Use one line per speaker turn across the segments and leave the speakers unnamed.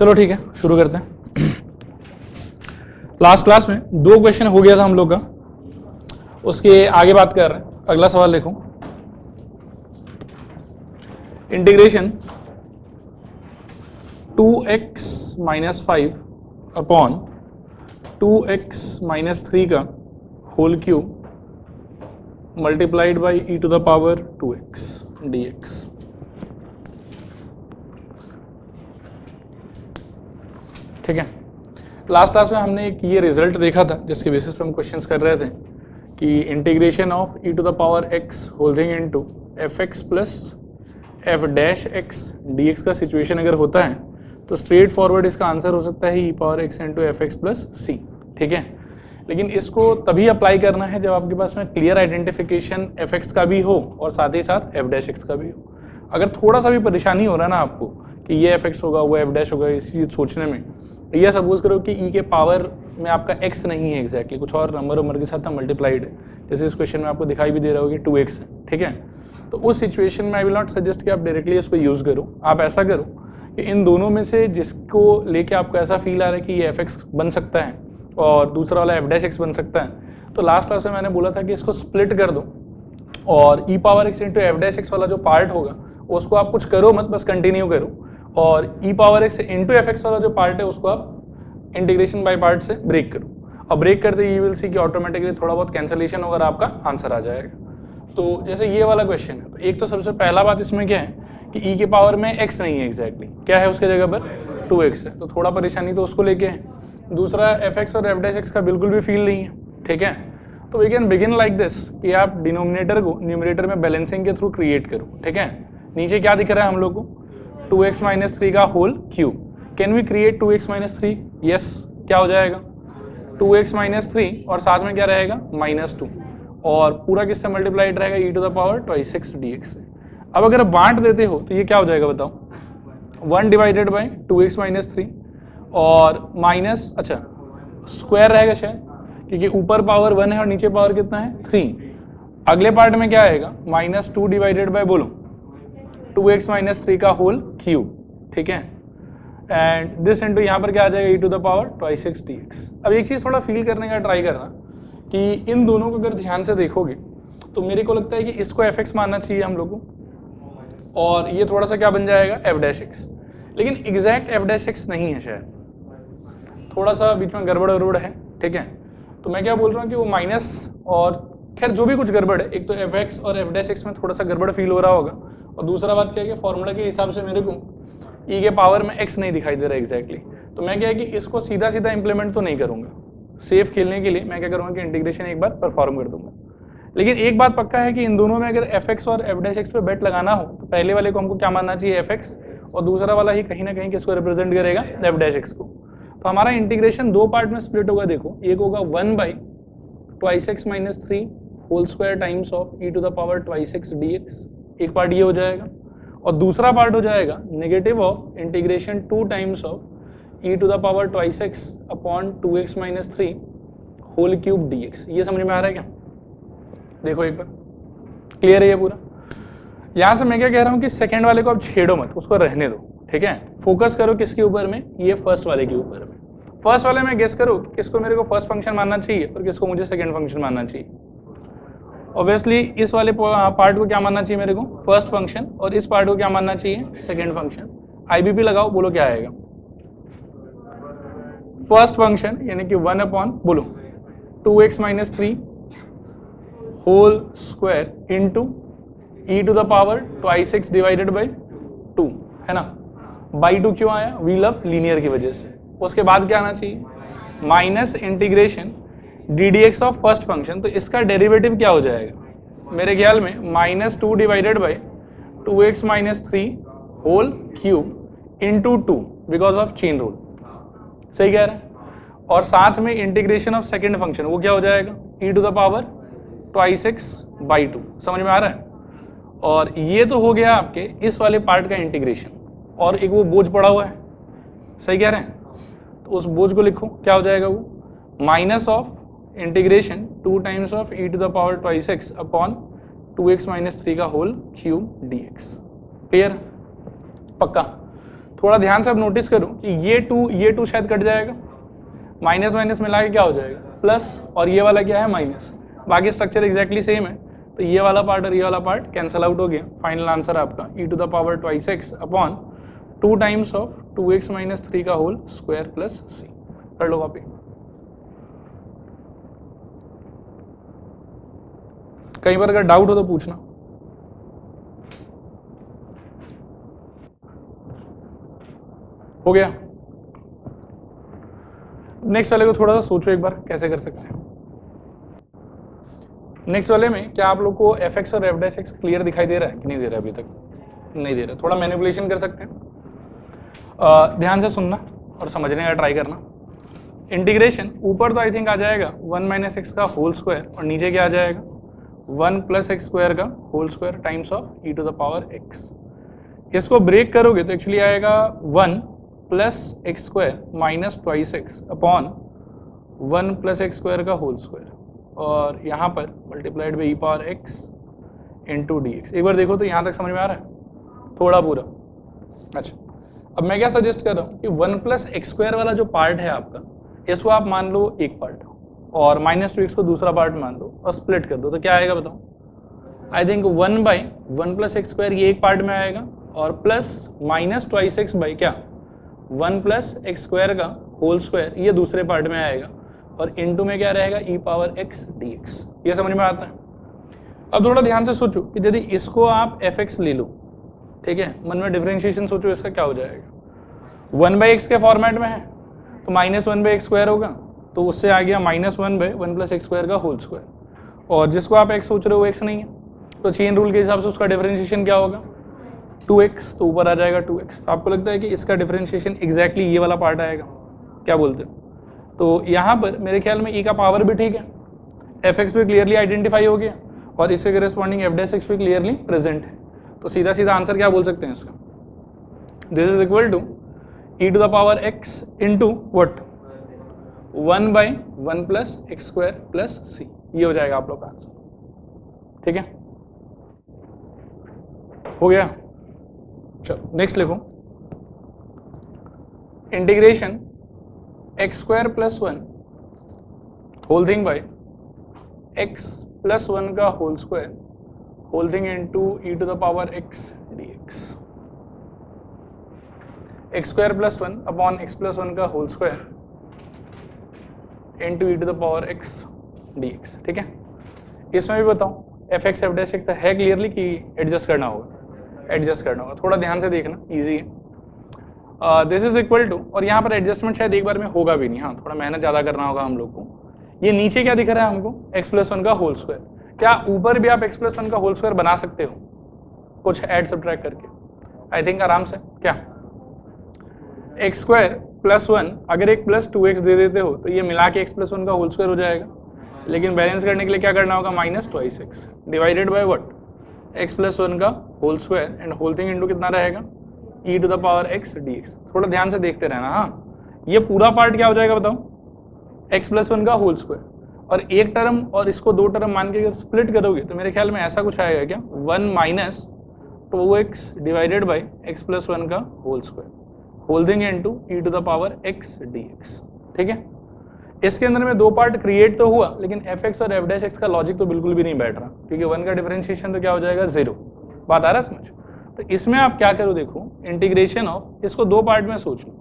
चलो ठीक है, शुरू करते हैं। लास्ट क्लास में 2 क्वेश्चन हो गया था हम लोग का, उसके आगे बात कर रहे हैं। अगला सवाल देखो, इंटीग्रेशन 2x - 5 अपॉन 2x - 3 का whole cube multiplied by e⁻² 2x dx। ठीक है, लास्ट क्लास में हमने एक ये रिजल्ट देखा था जिसके बेसिस पे हम क्वेश्चंस कर रहे थे कि integration of e⁻x whole thing into fx plus f' dx का सिचुएशन अगर होता है तो स्ट्रेट फॉरवर्ड इसका आंसर हो सकता है e⁻x into fx plus c। ठीक है, लेकिन इसको तभी अप्लाई करना है जब आपके पास में क्लियर आइडेंटिफिकेशन fx का भी हो और साथ ही साथ f' का भी हो। अगर थोड़ा सा भी परेशानी हो रहा है ना आपको कि ये fx होगा वो f' होगा इस चीज सोचने में, ये सपोज करो कि e के पावर में आपका x नहीं है एग्जैक्टली, कुछ और नंबर के साथ मल्टीप्लाइड है, जैसे इस क्वेश्चन में आपको दिखाई भी दे रहा होगा कि 2x है। ठीक है, तो उस सिचुएशन में आई विल नॉट सजेस्ट कि आप डायरेक्टली इसको यूज़ करो। आप ऐसा करो कि इन दोनों में से जिसको लेके आपको ऐसा फील आ रहा है कि ये fx बन सकता है और दूसरा वाला f' बन सकता है, तो लास्ट क्लास में मैंने बोला था कि इसको स्प्लिट कर दो और e⁻x इंटू f' वाला जो पार्ट होगा उसको आप कुछ करो मत, बस कंटिन्यू करो, और e⁻x इंटू fx वाला जो पार्ट है उसको आप इंटीग्रेशन बाय पार्ट से ब्रेक करो, और ब्रेक करते यू विल सी कि ऑटोमेटिकली थोड़ा बहुत कैंसलेशन होगा और आपका आंसर आ जाएगा। तो जैसे ये वाला क्वेश्चन है, तो एक तो सबसे पहला बात इसमें क्या है कि e के पावर में x नहीं है एग्जैक्टली, क्या है उसके जगह पर 2x है, तो थोड़ा परेशानी तो उसको लेके है। दूसरा fx और f' का बिल्कुल भी फील नहीं है। ठीक है, तो we can begin like this कि आप डिनोमिनेटर को न्यूमरेटर में बैलेंसिंग के थ्रू क्रिएट करो। ठीक है, नीचे क्या दिख रहा है हम लोग को 2x - 3 का whole cube. Can we create 2x - 3? Yes, क्या हो जाएगा 2x - 3 और साथ में क्या रहेगा -2, और पूरा किससे मल्टीप्लाइड रहेगा e⁻² dx से। अब अगर बांट देते हो तो ये क्या हो जाएगा बताओ, 1 डिवाइडेड बाई 2x - 3 और माइनस, अच्छा स्क्वायर रहेगा शायद क्योंकि ऊपर पावर 1 है और नीचे पावर कितना है 3। अगले पार्ट में क्या आएगा -2 डिवाइडेड बाई बोलो 2x - 3 का होल क्यूब। ठीक है, एंड दिस इंटू यहाँ पर क्या आ जाएगा e⁻² dx। अब एक चीज़ थोड़ा फील करने का ट्राई करना कि इन दोनों को अगर ध्यान से देखोगे तो मेरे को लगता है कि इसको fx मानना चाहिए हम लोग को, और ये थोड़ा सा क्या बन जाएगा f', लेकिन एग्जैक्ट f' नहीं है शायद, थोड़ा सा बीच में गड़बड़ है। ठीक है, तो मैं क्या बोल रहा हूँ कि वो माइनस और खैर जो भी कुछ गड़बड़ है, एक तो fx और f' में थोड़ा सा गड़बड़ फील हो रहा होगा, और दूसरा बात क्या है कि फॉर्मूला के हिसाब से मेरे को e के पावर में x नहीं दिखाई दे रहा एग्जैक्टली, तो मैं क्या है कि इसको सीधा सीधा इंप्लीमेंट तो नहीं करूंगा। सेफ खेलने के लिए मैं क्या करूँगा कि इंटीग्रेशन एक बार परफॉर्म कर दूंगा। लेकिन एक बात पक्का है कि इन दोनों में अगर fx और f' पे बेट लगाना हो तो पहले वाले को हमको क्या मानना चाहिए fx, और दूसरा वाला ही कहीं ना कहीं किसको रिप्रेजेंट करेगा f' को। तो हमारा इंटीग्रेशन 2 पार्ट में स्प्लिट होगा। देखो, एक होगा 1/2x - 3 whole square times of e⁻² dx, एक पार्ट ये हो जाएगा, और दूसरा पार्ट हो जाएगा negative of integration 2 times of e⁻² upon 2x - 3 whole cube dx। ये समझ में आ रहा है क्या? देखो एक बार क्लियर है ये पूरा। यहां से मैं क्या कह रहा हूं कि सेकंड वाले को अब छेड़ो मत, उसको रहने दो। ठीक है, फोकस करो किसके ऊपर में, ये फर्स्ट वाले के ऊपर में। फर्स्ट वाले में गेस करो किसको मेरे को फर्स्ट फंक्शन मानना चाहिए और किसको मुझे सेकंड फंक्शन मानना चाहिए। ऑब्वियसली इस वाले पार्ट को क्या मानना चाहिए मेरे को, फर्स्ट फंक्शन, और इस पार्ट को क्या मानना चाहिए, सेकंड फंक्शन। आईबीपी लगाओ, बोलो क्या आएगा। फर्स्ट फंक्शन यानी कि 1 अपॉन बोलो 2x - 3 whole square into e⁻² divided by 2, है ना। बाई 2 क्यों आया, वी लव लीनियर की वजह से। उसके बाद क्या आना चाहिए, minus integration ddx of first function, तो इसका डेरिवेटिव क्या हो जाएगा मेरे ख्याल में -2 divided by 2x - 3 whole cube into 2 because of chain rule. सही कह रहे हैं, और साथ में इंटीग्रेशन ऑफ सेकेंड फंक्शन वो क्या हो जाएगा e⁻²2 समझ में आ रहा है। और ये तो हो गया आपके इस वाले पार्ट का इंटीग्रेशन, और एक वो बोझ पड़ा हुआ है। सही कह रहे हैं, तो उस बोझ को लिखो, क्या हो जाएगा वो minus of integration 2 times of e⁻² upon 2x - 3 का होल क्यूब dx। क्लियर, पक्का। थोड़ा ध्यान से अब नोटिस करो कि ये टू शायद कट जाएगा, माइनस माइनस मिला के क्या हो जाएगा प्लस, और ये वाला क्या है माइनस, बाकी स्ट्रक्चर एग्जैक्टली सेम है, तो ये वाला पार्ट और ये वाला पार्ट कैंसल आउट हो गया। फाइनल आंसर आपका e to the power 2x upon 2 times of 2x minus 3 का होल स्क्वायर प्लस c। कर लो कॉपी। कहीं पर अगर डाउट हो तो पूछना। हो गया। नेक्स्ट वाले को थोड़ा सा सोचो एक बार कैसे कर सकते हैं। नेक्स्ट वाले में क्या आप लोग को fx और f' क्लियर दिखाई दे रहा है कि नहीं दे रहा है? अभी तक नहीं दे रहा। थोड़ा मैनिपुलेशन कर सकते हैं। ध्यान से सुनना और समझने का ट्राई करना। इंटीग्रेशन ऊपर तो आई थिंक आ जाएगा 1 माइनस एक्स का होल स्क्वायर, और नीचे क्या आ जाएगा 1 प्लस एक्स स्क्वायर का whole square times of e to the power x। इसको ब्रेक करोगे तो एक्चुअली आएगा 1 plus x square minus twice x upon 1 plus x square का होल स्क्वायर, और यहाँ पर multiplied by e power x into d x. एक बार देखो तो यहाँ तक समझ में आ रहा है थोड़ा पूरा? अच्छा, अब मैं क्या सजेस्ट कर रहा हूँ कि 1 प्लस एक्स स्क्वायर वाला जो पार्ट है आपका, इसको आप मान लो एक पार्ट और माइनस 2x को दूसरा पार्ट मान लो और स्प्लिट कर दो, तो क्या आएगा बताओ? I think 1 by 1 plus x square ये एक पार्ट में आएगा, और plus minus twice x by क्या 1 प्लस एक्स स्क्वायर का होल स्क्वायर ये दूसरे पार्ट में आएगा, और इनटू में क्या रहेगा e पावर x dx। ये समझ में आता है? अब थोड़ा ध्यान से सोचो कि यदि इसको आप fx ले लो, ठीक है, मन में डिफरेंशिएशन सोचो इसका क्या हो जाएगा। 1/x के फॉर्मेट में है तो माइनस 1/x स्क्वायर होगा, तो उससे आ गया माइनस 1/1 प्लस एक्स स्क्वायर का होल स्क्वायर, और जिसको आप x सोच रहे हो x नहीं है, तो चेन रूल के हिसाब से उसका डिफरेंशिएशन क्या होगा 2x, तो ऊपर आ जाएगा 2x। तो आपको लगता है कि इसका डिफरेंशिएशन एग्जैक्टली ये वाला पार्ट आएगा? क्या बोलते हो? तो यहाँ पर मेरे ख्याल में e का पावर भी ठीक है, fx भी क्लियरली आइडेंटिफाई हो गया, और इसके करेस्पॉन्डिंग f' भी क्लियरली प्रेजेंट है, तो सीधा सीधा आंसर क्या बोल सकते हैं इसका? This is equal to e to the power x into what 1 by 1 plus x square plus c. ये हो जाएगा आप लोग का आंसर। ठीक है, हो गया। चलो नेक्स्ट लिखो, integration x square plus 1 whole thing by x plus 1 का whole square whole thing into e to the power x d x. X square plus 1 upon x plus 1 का whole square into e to the power x d x. ठीक है, इसमें भी बताओ f x f dash x है clearly कि adjust करना होगा? एडजस्ट करना होगा, थोड़ा ध्यान से देखना, इजी है। दिस इज इक्वल टू, और यहाँ पर एडजस्टमेंट शायद एक बार में होगा भी नहीं, हाँ थोड़ा मेहनत ज़्यादा करना होगा हम लोग को। ये नीचे क्या दिख रहा है हमको? एक्स प्लस 1 का होल स्क्वायर। क्या ऊपर भी आप एक्स प्लस 1 का होल स्क्वायर बना सकते हो कुछ ऐड सब्ट्रैक्ट करके? आई थिंक आराम से। क्या एक्स स्क्वायर प्लस 1 अगर एक प्लस 2x दे देते हो तो ये मिला के एक्स प्लस 1 का होल स्क्वायर हो जाएगा, लेकिन बैलेंस करने के लिए क्या करना होगा? Minus twice x divided by what x plus 1 का whole square and whole thing into कितना रहेगा? E to the power x d x. थोड़ा ध्यान से देखते रहना। हाँ, ये पूरा पार्ट क्या हो जाएगा बताओ? एक्स प्लस 1 का होल स्क्वायर, और एक टर्म और इसको दो टर्म मान के अगर स्प्लिट करोगे तो मेरे ख्याल में ऐसा कुछ आएगा क्या? 1 minus 2x divided by x plus 1 का whole square whole thing into e to the power x d x. ठीक है, इसके अंदर में दो पार्ट क्रिएट तो हुआ, लेकिन एफ एक्स और एफ डैश एक्स का लॉजिक तो बिल्कुल भी नहीं बैठ रहा, क्योंकि 1 का डिफरेंशिएशन तो क्या हो जाएगा? 0। बात आ रहा है समझ? तो इसमें आप क्या करो, देखो इंटीग्रेशन ऑफ, इसको दो पार्ट में सोच लो,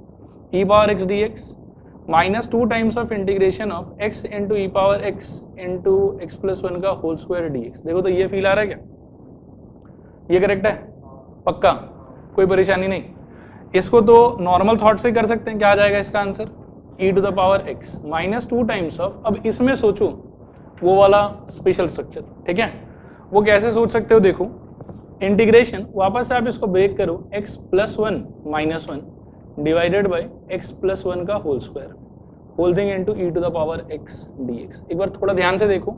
e power x d x minus 2 times of integration of x into e power x into x plus 1 का होल स्क्वायर डी एक्स। देखो तो ये फील आ रहा है क्या? ये करेक्ट है? पक्का? कोई परेशानी नहीं? इसको तो नॉर्मल थॉट से कर सकते हैं। क्या आ जाएगा इसका answer? E to the power x minus 2 times of, अब इसमें सोचो वो वाला स्पेशल स्ट्रक्चर। ठीक है, वो कैसे सोच सकते हो? देखो इंटीग्रेशन, वापस से आप इसको ब्रेक करो, x plus 1 minus 1 divided by x plus 1 का whole square whole thing into e to the power x d x. एक बार थोड़ा ध्यान से देखो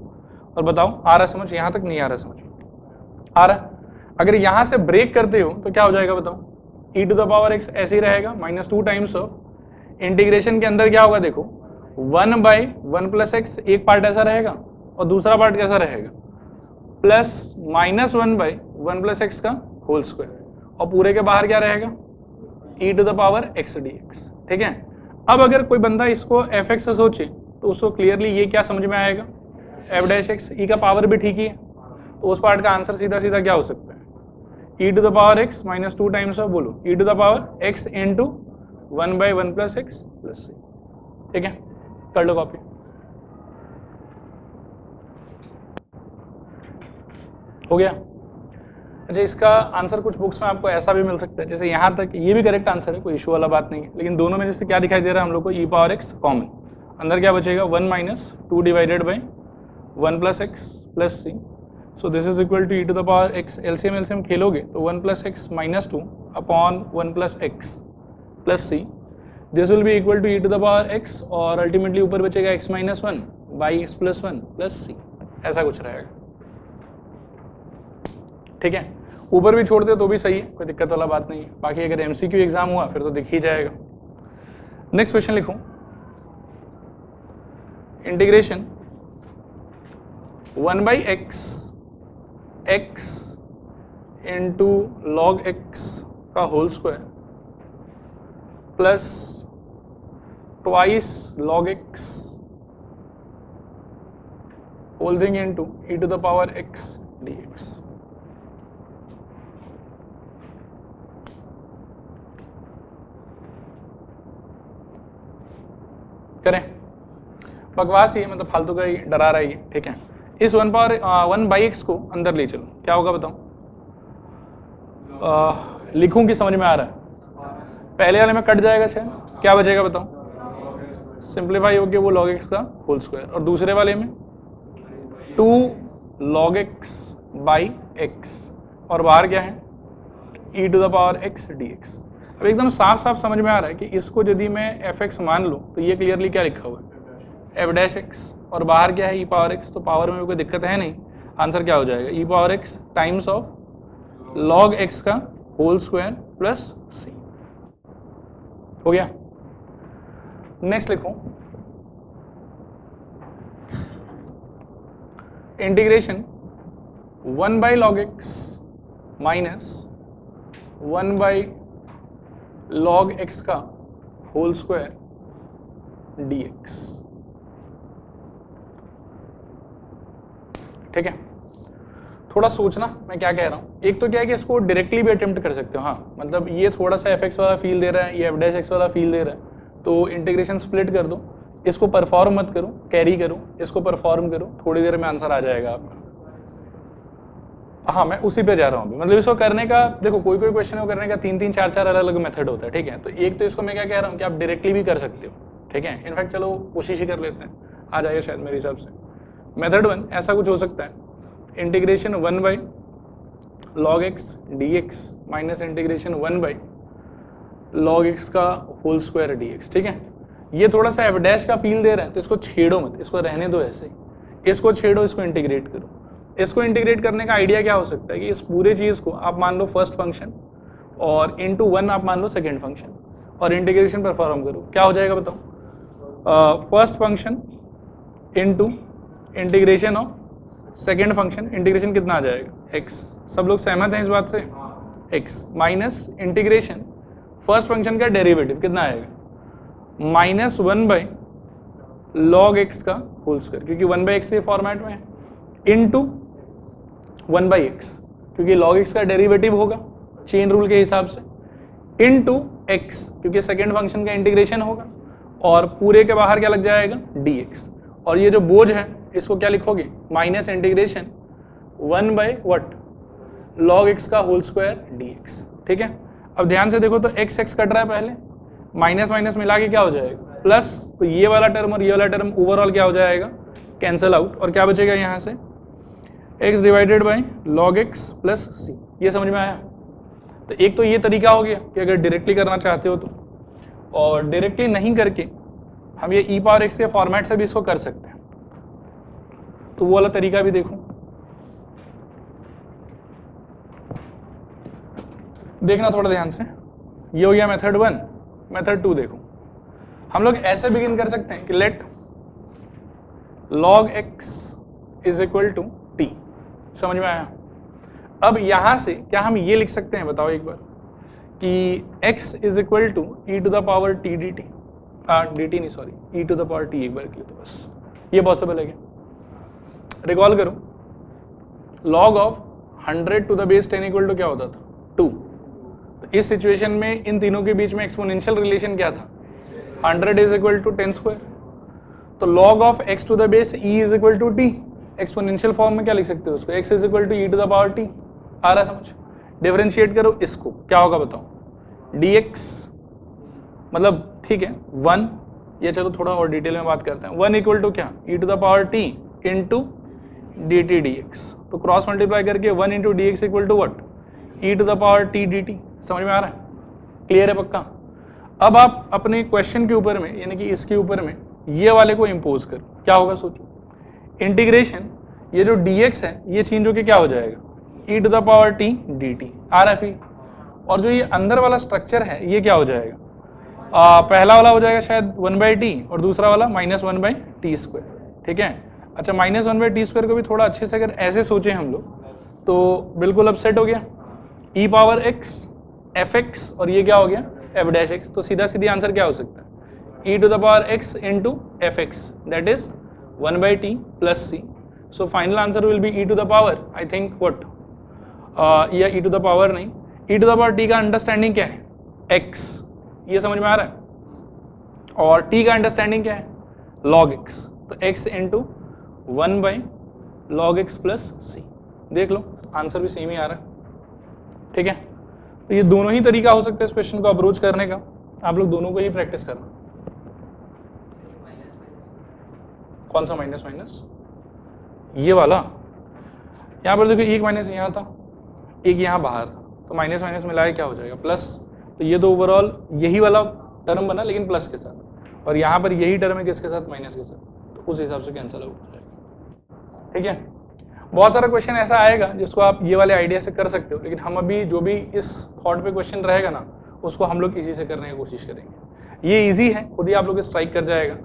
और बताओ आ रहा समझ? यहाँ तक नहीं आ रहा समझ? आ रहा? अगर यहाँ से ब्रेक करते हो तो क्या हो जाएगा बताओ? ई टू द पावर एक्स ऐसे ही रहेगा, माइनस 2 टाइम्स ऑफ इंटीग्रेशन के अंदर क्या होगा? देखो 1 बाई 1 प्लस एक्स, एक पार्ट ऐसा रहेगा और दूसरा पार्ट कैसा रहेगा? Plus minus 1 by 1 plus x का होल स्क्वायर, और पूरे के बाहर क्या रहेगा? E to the power x d x. ठीक है, अब अगर कोई बंदा इसको एफ एक्स से सोचे तो उसको क्लियरली ये क्या समझ में आएगा, एफ डैश एक्स, ई का पावर भी ठीक ही है, तो उस पार्ट का आंसर सीधा सीधा क्या हो सकता है, e to the power x minus 2 times of, बोलो e to the power x into 1/1 plus x plus c. ठीक है, कर लो कॉपी। हो गया। अच्छा, इसका आंसर कुछ बुक्स में आपको ऐसा भी मिल सकता है, जैसे यहाँ तक ये भी करेक्ट आंसर है, कोई इशू वाला बात नहीं है, लेकिन दोनों में जैसे क्या दिखाई दे रहा है हम लोग को, ई पावर एक्स कॉमन, अंदर क्या बचेगा 1 minus 2 divided by 1 plus x plus c. So this is equal to e to the power x, LCM LCM खेलोगे तो 1 plus x minus 2 upon 1 plus x plus c, this will be equal to e to the power x, और ultimately ऊपर बचेगा x minus 1 by x plus 1 plus c, ऐसा कुछ रहेगा। ठीक है, ऊपर भी छोड़ते तो भी सही है, कोई दिक्कत वाला बात नहीं है। बाकी अगर एमसीक्यू एग्जाम हुआ फिर तो दिख ही जाएगा। नेक्स्ट क्वेश्चन लिखूं, integration 1/x x into log x का whole square plus twice log x whole thing into e to the power x d x. करें, बकवास ही, मतलब फालतू का ही डरा रहा है। ठीक है, इस 1/x को अंदर ले चलो, क्या होगा बताओ, लिखूं कि समझ में आ रहा है, पहले वाले में कट जाएगा शायद, क्या बचेगा बताओ, सिंप्लीफाई होके वो log x का होल स्क्वायर, और दूसरे वाले में 2 log x बाई x, और बाहर क्या है e to the power x dx। अब एकदम साफ साफ समझ में आ रहा है कि इसको यदि मैं fx मान लूँ तो ये क्लियरली क्या लिखा हुआ है f डैश x, और बाहर क्या है e पावर x, तो पावर में कोई दिक्कत है नहीं, आंसर क्या हो जाएगा e power x times of log x का होल स्क्वायर प्लस c। हो गया। नेक्स्ट लिखो, integration 1/log x minus 1/log x का होल स्क्वायर dx। ठीक है, थोड़ा सोचना मैं क्या कह रहा हूँ। एक तो क्या है कि इसको डायरेक्टली भी अटेम्प्ट कर सकते हो, हाँ मतलब ये थोड़ा सा एफ एक्स वाला फील दे रहा है, ये एफ डैश एक्स वाला फील दे रहा है, तो इंटीग्रेशन स्प्लिट कर दो, इसको परफॉर्म मत करो, कैरी करो, इसको परफॉर्म करो, थोड़ी देर में आंसर आ जाएगा आपका। हाँ मैं उसी पे जा रहा हूँ अभी, मतलब इसको करने का देखो, कोई कोई क्वेश्चन को करने का 3-3 4-4 अलग अलग मेथड होता है। ठीक है, तो एक तो इसको मैं क्या कह रहा हूँ कि आप डायरेक्टली भी कर सकते हो। ठीक है, इनफैक्ट चलो कोशिश ही कर लेते हैं, आ जाएगा शायद मेरे हिसाब से। मेथड 1 ऐसा कुछ हो सकता है, integration 1/log x dx minus integration 1/log x का होल स्क्वायर dx। ठीक है, ये थोड़ा सा एफ डैश का फील दे रहा है, तो इसको छेड़ो मत, इसको रहने दो ऐसे ही, इसको छेड़ो, इसको इंटीग्रेट करो। इसको इंटीग्रेट करने का आइडिया क्या हो सकता है कि इस पूरे चीज़ को आप मान लो फर्स्ट फंक्शन, और इंटू 1 आप मान लो सेकेंड फंक्शन, और इंटीग्रेशन परफॉर्म करो, क्या हो जाएगा बताओ, first function into integration of second function, integration कितना आ जाएगा x, सब लोग सहमत हैं इस बात से, x minus integration first function का डेरिवेटिव कितना आएगा, -1/log x का होल स्क्वायर, क्योंकि 1/x के फॉर्मेट में है, इंटू 1/x क्योंकि log x का डेरिवेटिव होगा चेन रूल के हिसाब से, इंटू x क्योंकि सेकेंड फंक्शन का इंटीग्रेशन होगा, और पूरे के बाहर क्या लग जाएगा dx, और ये जो बोझ है इसको क्या लिखोगे, माइनस इंटीग्रेशन 1/log x का होल स्क्वायर dx। ठीक है, अब ध्यान से देखो तो x x कट रहा है पहले, माइनस माइनस मिला के क्या हो जाएगा प्लस, तो ये वाला टर्म और ये वाला टर्म ओवरऑल क्या हो जाएगा, कैंसिल आउट, और क्या बचेगा यहाँ से x divided by log x plus c। ये समझ में आया। तो एक तो ये तरीका हो गया कि अगर डायरेक्टली करना चाहते हो तो, और डायरेक्टली नहीं करके हम ये e पावर x के फॉर्मेट से भी इसको कर सकते हैं, तो वो वाला तरीका भी देखो। देखना थोड़ा ध्यान से, ये हो गया मेथड 1। मेथड 2 देखो, हम लोग ऐसे बिगिन कर सकते हैं कि let log x is equal to t। समझ में आया। अब यहां से क्या हम ये लिख सकते हैं बताओ एक बार, कि x is equal to e to the power t d t, d t नहीं sorry, e to the power t एक बार के लिए, तो बस ये पॉसिबल है क्या? रिकॉल करो, log of 100 to the base 10 equal to क्या होता था? 2। तो इस सिचुएशन में इन तीनों के बीच में एक्सपोनेंशियल रिलेशन क्या था? 100 इज इक्वल टू 10 स्क्वायर। तो log of x to the बेस e is equal to t, exponential form में क्या लिख सकते हो उसको? x is equal to e to the power t। आ रहा समझ? डिफरेंशिएट करो इसको, क्या होगा बताओ? dx मतलब ठीक है 1, ये चलो थोड़ा और डिटेल में बात करते हैं। 1 इक्वल टू क्या? e to the power t into dt dx। तो क्रॉस मल्टीप्लाई करके 1 into d x equal to what? e to the power t dt। समझ में आ रहा है? क्लियर है पक्का? अब आप अपने क्वेश्चन के ऊपर में, यानी कि इसके ऊपर में ये वाले को इम्पोज करो, क्या होगा सोचो? इंटीग्रेशन, ये जो dx है ये चेंज होके क्या हो जाएगा? e to the power t dt। आ रहा है? और जो ये अंदर वाला स्ट्रक्चर है ये क्या हो जाएगा? पहला वाला हो जाएगा शायद 1/t और दूसरा वाला -1/t स्क्वायर। ठीक है? अच्छा, -1/t स्क्वायर को भी थोड़ा अच्छे से अगर ऐसे सोचें हम लोग तो बिल्कुल अब सेट हो गया, e पावर x fx और ये क्या हो गया? f dash x। तो सीधा सीधी आंसर क्या हो सकता है? e to the power x into fx, that is 1/t plus c। So final answer will be e to the power, I think what, या e टू द पावर नहीं, e to the power t का understanding क्या है? x। ये समझ में आ रहा है? और t का अंडरस्टैंडिंग क्या है? log x। तो x into 1/log x plus c। देख लो आंसर भी सेम ही आ रहा है। ठीक है? तो ये दोनों ही तरीका हो सकता है इस क्वेश्चन को अप्रोच करने का, आप लोग दोनों को ही प्रैक्टिस करना। कौन सा माइनस माइनस? ये वाला। यहाँ पर देखो एक माइनस यहाँ था, एक यहाँ बाहर था, तो माइनस माइनस मिलाए क्या हो जाएगा? प्लस। तो ये तो ओवरऑल यही वाला टर्म बना लेकिन प्लस के साथ, और यहाँ पर यही टर्म है किसके साथ? माइनस के साथ। तो उस हिसाब से कैंसिल हो जाएगा। ठीक है? बहुत सारा क्वेश्चन ऐसा आएगा जिसको आप ये वाले आइडिया से कर सकते हो, लेकिन हम अभी जो भी इस थॉट पे क्वेश्चन रहेगा ना उसको हम लोग इसी से करने की कोशिश करेंगे। ये इजी है, खुद ही आप लोग स्ट्राइक कर जाएगा।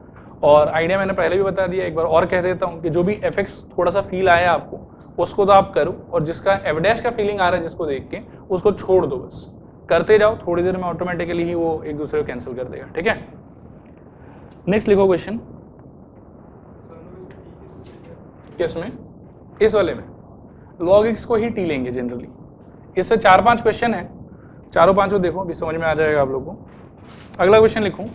और आइडिया मैंने पहले भी बता दिया, एक बार और कह देता हूँ कि जो भी एफएक्स थोड़ा सा फील आया आपको उसको तो आप करो, और जिसका एफ डैश का फीलिंग आ रहा है जिसको देख के उसको छोड़ दो, बस करते जाओ, थोड़ी देर में ऑटोमेटिकली ही वो एक दूसरे को कैंसिल कर देगा। ठीक है? नेक्स्ट लिखो क्वेश्चन। किसमें? इस वाले में log x को ही t लेंगे जनरली। इससे 4-5 क्वेश्चन है, चारों पांचों देखो, अभी समझ में आ जाएगा आप लोगों को। अगला क्वेश्चन लिखूं,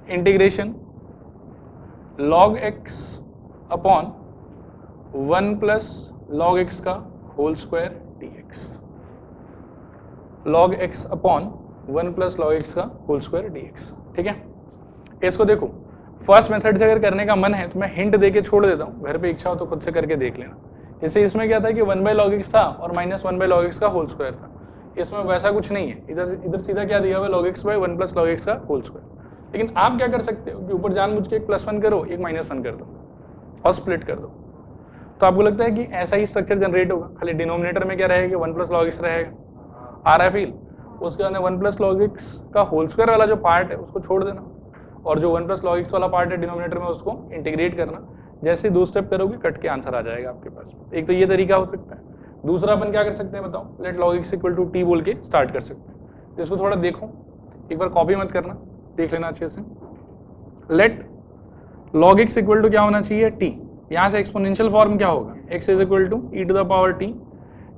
integration log x upon 1 plus log x का whole square dx। log x upon 1 plus log x का होल स्क्वायर dx। ठीक है? इसको देखो, फर्स्ट मेथड से अगर करने का मन है तो मैं हिंट देके छोड़ देता हूँ, घर पे इच्छा हो तो खुद से करके देख लेना। जैसे इसमें क्या था कि 1/log x था और -1/log x का होल स्क्वायर था, इसमें वैसा कुछ नहीं है, इधर सीधा क्या दिया हुआ है? log x by 1 plus log x का होल स्क्वायर। लेकिन आप क्या कर सकते हो कि ऊपर जानबूझ के एक +1 करो, एक -1 कर दो और स्प्लिट कर दो। तो आपको लगता है कि ऐसा ही स्ट्रक्चर जनरेट होगा, खाली डिनोमिनेटर में क्या रहेगा? 1 प्लस log x रहेगा। आ रहा है फील? उसके बाद 1 प्लस log x का होल स्क्वायर वाला जो पार्ट है उसको छोड़ देना, और जो 1 प्लस log x वाला पार्ट है डिनोमिनेटर में उसको इंटीग्रेट करना। जैसे 2 स्टेप करोगे कट के आंसर आ जाएगा आपके पास। एक तो ये तरीका हो सकता है। दूसरा अपन क्या कर सकते हैं बताओ? Let log x equal to t बोल के स्टार्ट कर सकते हैं। इसको थोड़ा देखो, एक बार कॉपी मत करना, देख लेना अच्छे से। Let log x equal to क्या होना चाहिए? t। यहाँ से एक्सपोनेंशियल फॉर्म क्या होगा? x is equal to e to the power t।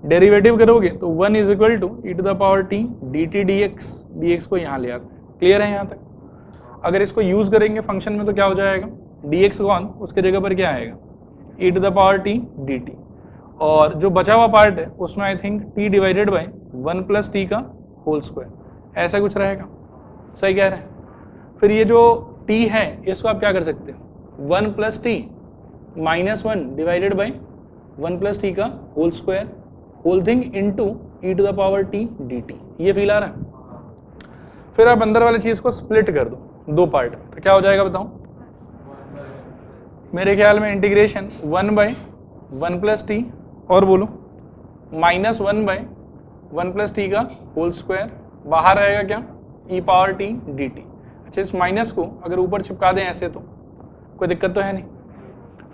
Derivative करोगे तो 1 is equal to e to the power t dt dx को यहाँ ले आते हैं। क्लियर है यहाँ तक? अगर इसको यूज करेंगे फंक्शन में तो क्या हो जाएगा? dx कौन, उसके जगह पर क्या आएगा? e to the power t dt। और जो बचा हुआ पार्ट है उसमें I think t divided by 1 plus t का होल स्क्वायर, ऐसा कुछ रहेगा। सही कह रहे हैं? फिर ये जो t है इसको आप क्या कर सकते हो? 1 plus t -1 divided by 1 plus t का whole square whole thing into e to the power t dt। ये फील आ रहा है? फिर आप अंदर वाली चीज को स्प्लिट कर दो दो पार्ट में, तो क्या हो जाएगा बताओ? मेरे ख्याल में इंटीग्रेशन 1/1 प्लस टी और बोलो -1/1 प्लस टी का होल स्क्वायर, बाहर रहेगा क्या? e power t dt। अच्छा, इस माइनस को अगर ऊपर चिपका दें ऐसे तो कोई दिक्कत तो है नहीं।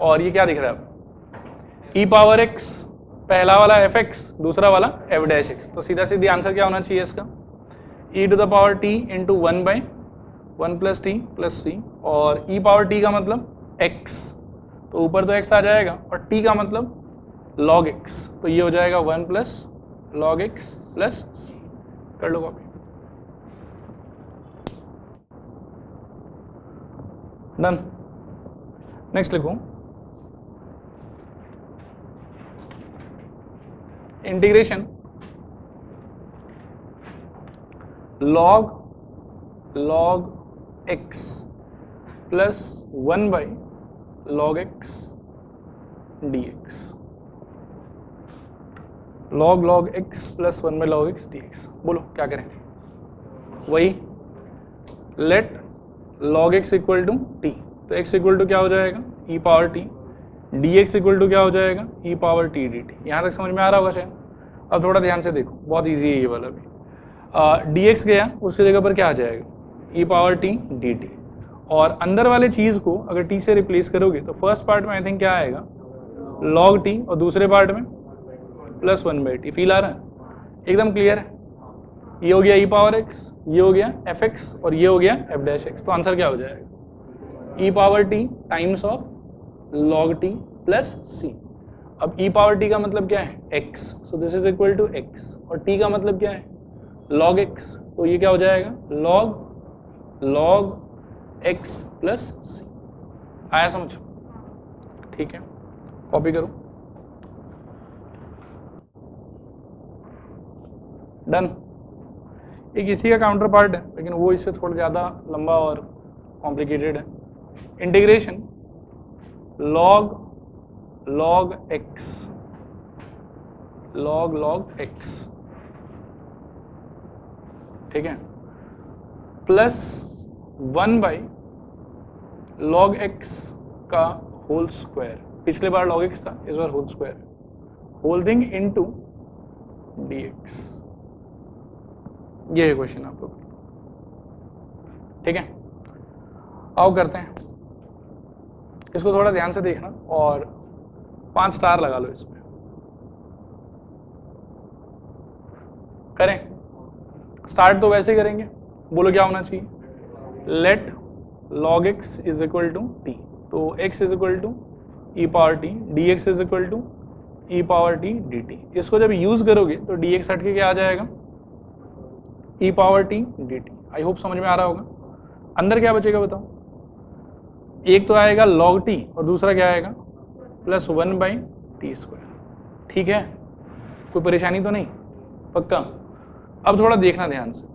और ये क्या दिख रहा है? e पावर x पहला वाला एफ एक्स, दूसरा वाला एफ डैश एक्स, तो सीधा सीधी आंसर क्या होना चाहिए इसका, e to the power t into 1/1 plus t plus c, और ई पावर टी का मतलब एक्स, तो ऊपर तो एक्स आ जाएगा, और टी का मतलब लॉग एक्स, तो ये हो जाएगा 1 plus log x plus c. कर लो कॉपी। डन। नेक्स्ट लिखूं, integration log x plus 1/log x dx, log x plus 1/log x dx। बोलो क्या करें, वही let log x equal to t, तो x इक्वल टू क्या हो जाएगा, e power t, dx equal to क्या हो जाएगा, e पावर टी dt। यहाँ तक समझ में आ रहा होगा शायद। अब थोड़ा ध्यान से देखो, बहुत इजी है ये वाला भी। dx गया, उसकी जगह पर क्या आ जाएगा, e पावर टी dt, और अंदर वाले चीज़ को अगर t से रिप्लेस करोगे तो फर्स्ट पार्ट में आई थिंक क्या आएगा, log t, और दूसरे पार्ट में प्लस 1/t। फील आ रहा है, एकदम क्लियर है। ये हो गया e पावर x, ये हो गया एफ एक्स, और ये हो गया एफ डैश एक्स, तो आंसर क्या हो जाएगा, e power t times of log t plus c। अब e पावर t का मतलब क्या है, x, so this is equal to x, और t का मतलब क्या है, log x, तो ये क्या हो जाएगा, log x प्लस c। आया समझ, ठीक है, कॉपी करो। डन। एक इसी का काउंटर पार्ट है, लेकिन वो इससे थोड़ा ज़्यादा लंबा और कॉम्प्लिकेटेड है। इंटीग्रेशन log x, ठीक है, प्लस 1/log x का होल स्क्वायर, पिछले बार log x था, इस बार whole square, whole thing into dx। ये है क्वेश्चन आप लोग, ठीक है। आओ करते हैं, इसको थोड़ा ध्यान से देखना और 5 स्टार लगा लो इसमें। करें स्टार्ट, तो वैसे ही करेंगे। बोलो क्या होना चाहिए, let log x is equal to t, तो x is equal to e power t, d x is equal to e power t d t. इसको जब यूज करोगे तो डी एक्स हट के क्या आ जाएगा, e power t d t. I hope समझ में आ रहा होगा। अंदर क्या बचेगा बताओ, एक तो आएगा log t और दूसरा क्या आएगा, प्लस 1/t²। ठीक है, कोई परेशानी तो नहीं, पक्का। अब थोड़ा देखना ध्यान से,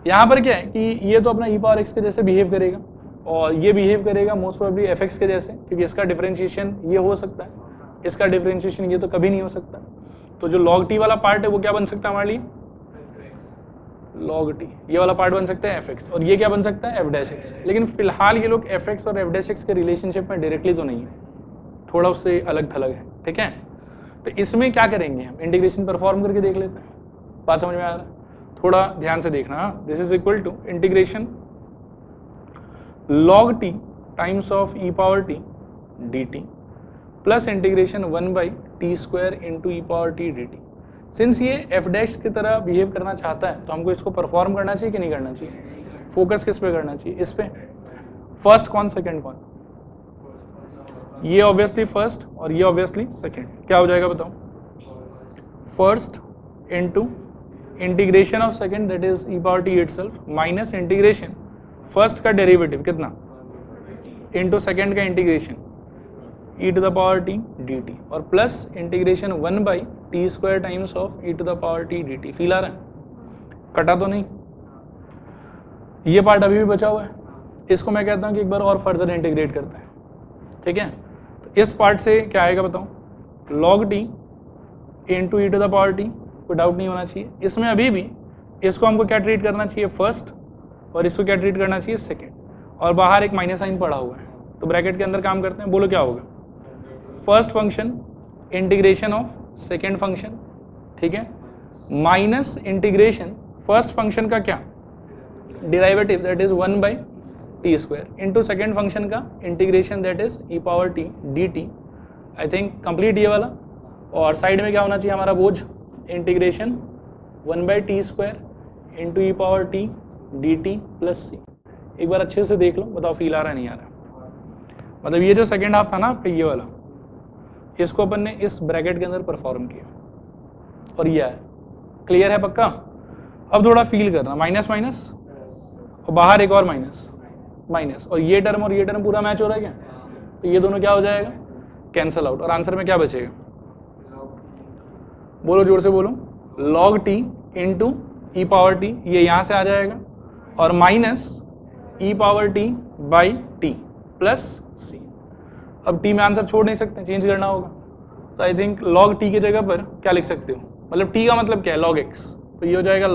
यहाँ पर क्या है कि ये तो अपना e पावर x के जैसे बिहेव करेगा, और ये बिहेव करेगा मोस्ट प्रोबेबली fx के जैसे, क्योंकि इसका डिफरेंशिएशन ये हो सकता है, इसका डिफरेंशिएशन ये तो कभी नहीं हो सकता। तो जो log t वाला पार्ट है वो क्या बन सकता है हमारे लिए, log t। ये वाला पार्ट बन सकता है fx, और ये क्या बन सकता है f डैश x। लेकिन फिलहाल ये लोग fx और f डैश x के रिलेशनशिप में डायरेक्टली तो नहीं है, थोड़ा उससे अलग थलग है, ठीक है। तो इसमें क्या करेंगे हम, इंटीग्रेशन परफॉर्म करके देख लेते हैं। बात समझ में आ रहा है, थोड़ा ध्यान से देखना। This is equal to integration log t times of e power t dt plus integration 1/t² into e power t dt। Since ये f डैश की तरह बिहेव करना चाहता है तो हमको इसको परफॉर्म करना चाहिए कि नहीं करना चाहिए, फोकस किस पे करना चाहिए, इस पे। फर्स्ट कौन, सेकंड कौन, ये ऑब्वियसली फर्स्ट और ये ऑब्वियसली सेकंड। क्या हो जाएगा बताओ, first into integration of second that is e power t itself minus integration first का डेरिवेटिव कितना इनटू सेकंड का integration e to the power t dt और plus integration 1/t² times of e to the power t dt। Feel आ रहा है, कटा तो नहीं, ये पार्ट अभी भी बचा हुआ है। इसको मैं कहता हूं कि एक बार और फर्दर इंटीग्रेट करते हैं, ठीक है। तो इस पार्ट से क्या आएगा बताओ, log t into e to the power t, कोई डाउट नहीं होना चाहिए। इसमें अभी भी इसको हमको क्या ट्रीट करना चाहिए, फर्स्ट, और इसको क्या ट्रीट करना चाहिए, सेकेंड, और बाहर एक माइनस साइन पड़ा हुआ है तो ब्रैकेट के अंदर काम करते हैं। बोलो क्या होगा, first function integration of second function, ठीक है, माइनस इंटीग्रेशन फर्स्ट फंक्शन का क्या derivative that is 1/t² into second function का integration that is e power t dt। I think complete ये वाला, और साइड में क्या होना चाहिए हमारा बोझ, integration 1/t² into e power t d t plus c. एक बार अच्छे से देख लो, बताओ फील आ रहा है नहीं आ रहा। मतलब ये जो सेकेंड हाफ था ना आपका ये वाला, इसको अपन ने इस ब्रैकेट के अंदर परफॉर्म किया और ये है, क्लियर है पक्का। अब थोड़ा फील करना, माइनस माइनस और बाहर एक और माइनस माइनस, और ये टर्म पूरा मैच हो रहा है क्या, तो ये दोनों क्या हो जाएगा, कैंसल आउट, और आंसर में क्या बचेगा, बोलो जोर से बोलो, log t into e power t, ये यहां से आ जाएगा, और minus e power t by t plus c. अब t में आंसर छोड़ नहीं सकते, चेंज करना होगा, तो आई थिंक log t की जगह पर क्या लिख सकते हो, मतलब t का मतलब क्या है log x, तो ये हो जाएगा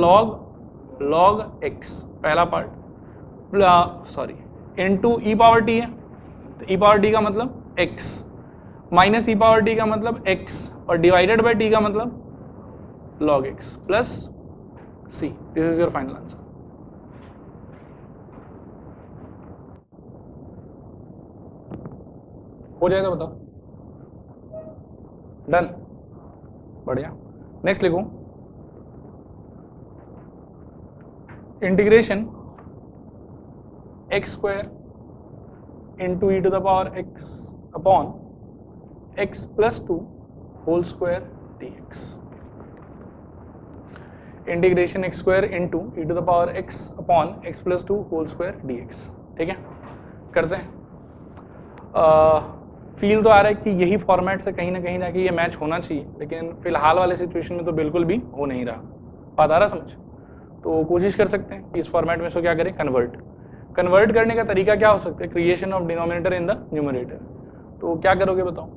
log x पहला पार्ट, सॉरी इनटू ई पावर टी है, तो ई पावर टी का मतलब x minus e power T का मतलब x, और डिवाइडेड बाय t का मतलब log x plus c। This is your final answer. हो जाएगा बताओ, डन, बढ़िया। नेक्स्ट लिखो, integration x² into e to the power x upon x plus 2 whole square dx। Integration x² into e to the power x upon x plus 2 whole square dx। ठीक है, करते हैं। Feel तो आ रहा है कि यही फॉर्मेट से कहीं ना कहीं जाके ये मैच होना चाहिए, लेकिन फिलहाल वाले सिचुएशन में तो बिल्कुल भी हो नहीं रहा। बात आ रहा समझ, तो कोशिश कर सकते हैं कि इस फॉर्मेट में इसको क्या करें, कन्वर्ट करने का तरीका क्या हो सकता है, creation of denominator in the numerator. तो क्या करोगे बताओ,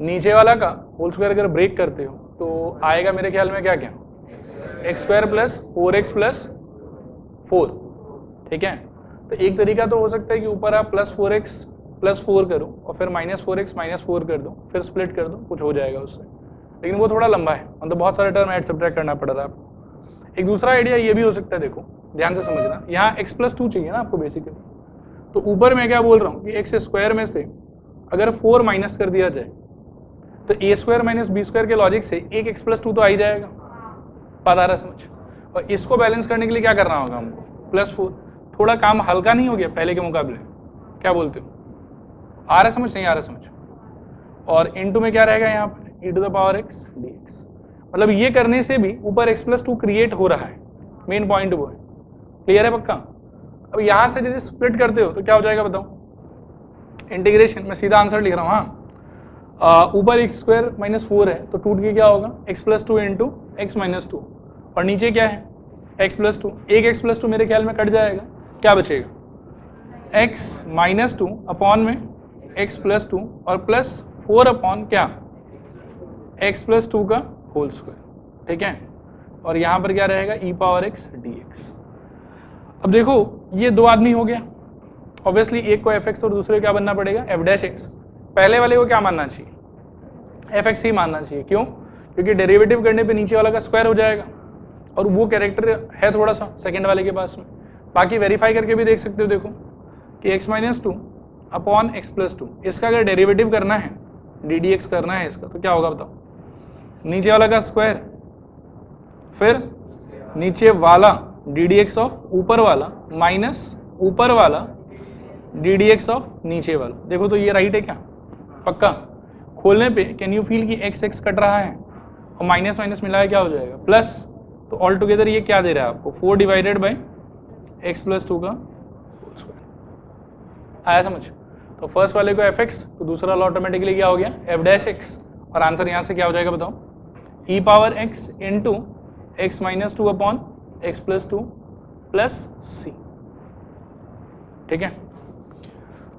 नीचे वाला का होल स्क्वायर अगर ब्रेक करते हो तो आएगा मेरे ख्याल में क्या क्या, x² प्लस 4x प्लस 4। ठीक है, तो एक तरीका तो हो सकता है कि ऊपर आप प्लस 4x प्लस 4 करो और फिर माइनस 4x माइनस 4 कर दो, फिर स्प्लिट कर दो, कुछ हो जाएगा उससे, लेकिन वो थोड़ा लंबा है, मतलब बहुत सारे टर्म ऐड सब्ट्रैक्ट करना पड़ रहा है आपको। एक दूसरा आइडिया ये भी हो सकता है, देखो ध्यान से समझना, यहाँ x प्लस 2 चाहिए ना आपको बेसिकली, तो ऊपर मैं क्या बोल रहा हूँ कि x² में से अगर 4 माइनस कर दिया जाए तो a² माइनस b² के लॉजिक से एक x प्लस 2 तो आ ही जाएगा, बात आ रहा समझ। और इसको बैलेंस करने के लिए क्या करना होगा हमको, प्लस 4। थोड़ा काम हल्का नहीं हो गया पहले के मुकाबले, क्या बोलते हो, आ रहा समझ नहीं आ रहा समझ। और इनटू में क्या रहेगा यहाँ पर e to the power x dx, मतलब ये करने से भी ऊपर x प्लस 2 क्रिएट हो रहा है, मेन पॉइंट वो है, क्लियर है पक्का। अब यहाँ से यदि स्प्लिट करते हो तो क्या हो जाएगा बताओ, इंटीग्रेशन में सीधा आंसर लिख रहा हूँ, हाँ ऊपर x² माइनस 4 है तो टूट के क्या होगा x plus 2 into x minus 2, और नीचे क्या है x प्लस 2, एक x प्लस 2 मेरे ख्याल में कट जाएगा, क्या बचेगा x माइनस 2 अपॉन में x प्लस 2 और प्लस 4 अपॉन क्या x प्लस 2 का होल स्क्वायर। ठीक है, और यहाँ पर क्या रहेगा e पावर x dx। अब देखो ये दो आदमी हो गया, ऑब्वियसली एक को fx और दूसरे को क्या बनना पड़ेगा f डैश x। पहले वाले को क्या मानना चाहिए, fx ही मानना चाहिए, क्यों, क्योंकि डेरिवेटिव करने पे नीचे वाला का स्क्वायर हो जाएगा, और वो कैरेक्टर है थोड़ा सा सेकंड वाले के पास में। बाकी वेरीफाई करके भी देख सकते हो, देखो कि x minus 2 upon x plus 2, इसका अगर डेरिवेटिव करना है ddx करना है इसका, तो क्या होगा बताओ, नीचे वाला का स्क्वायर फिर नीचे वाला ddx ऑफ ऊपर वाला माइनस ऊपर वाला ddx ऑफ नीचे वाला। देखो तो ये राइट है क्या, पक्का। खोलने पे कैन यू फील कि x x कट रहा है और माइनस माइनस मिला है क्या हो जाएगा प्लस, तो ऑल टुगेदर ये क्या दे रहा है आपको 4 डिवाइडेड बाई x प्लस 2 का स्क्वायर। आया समझ। तो फर्स्ट वाले को fx, तो दूसरा वाला ऑटोमेटिकली क्या हो गया f डैश x, और आंसर यहाँ से क्या हो जाएगा बताओ, e power x into x minus 2 upon x plus 2 plus c. ठीक है,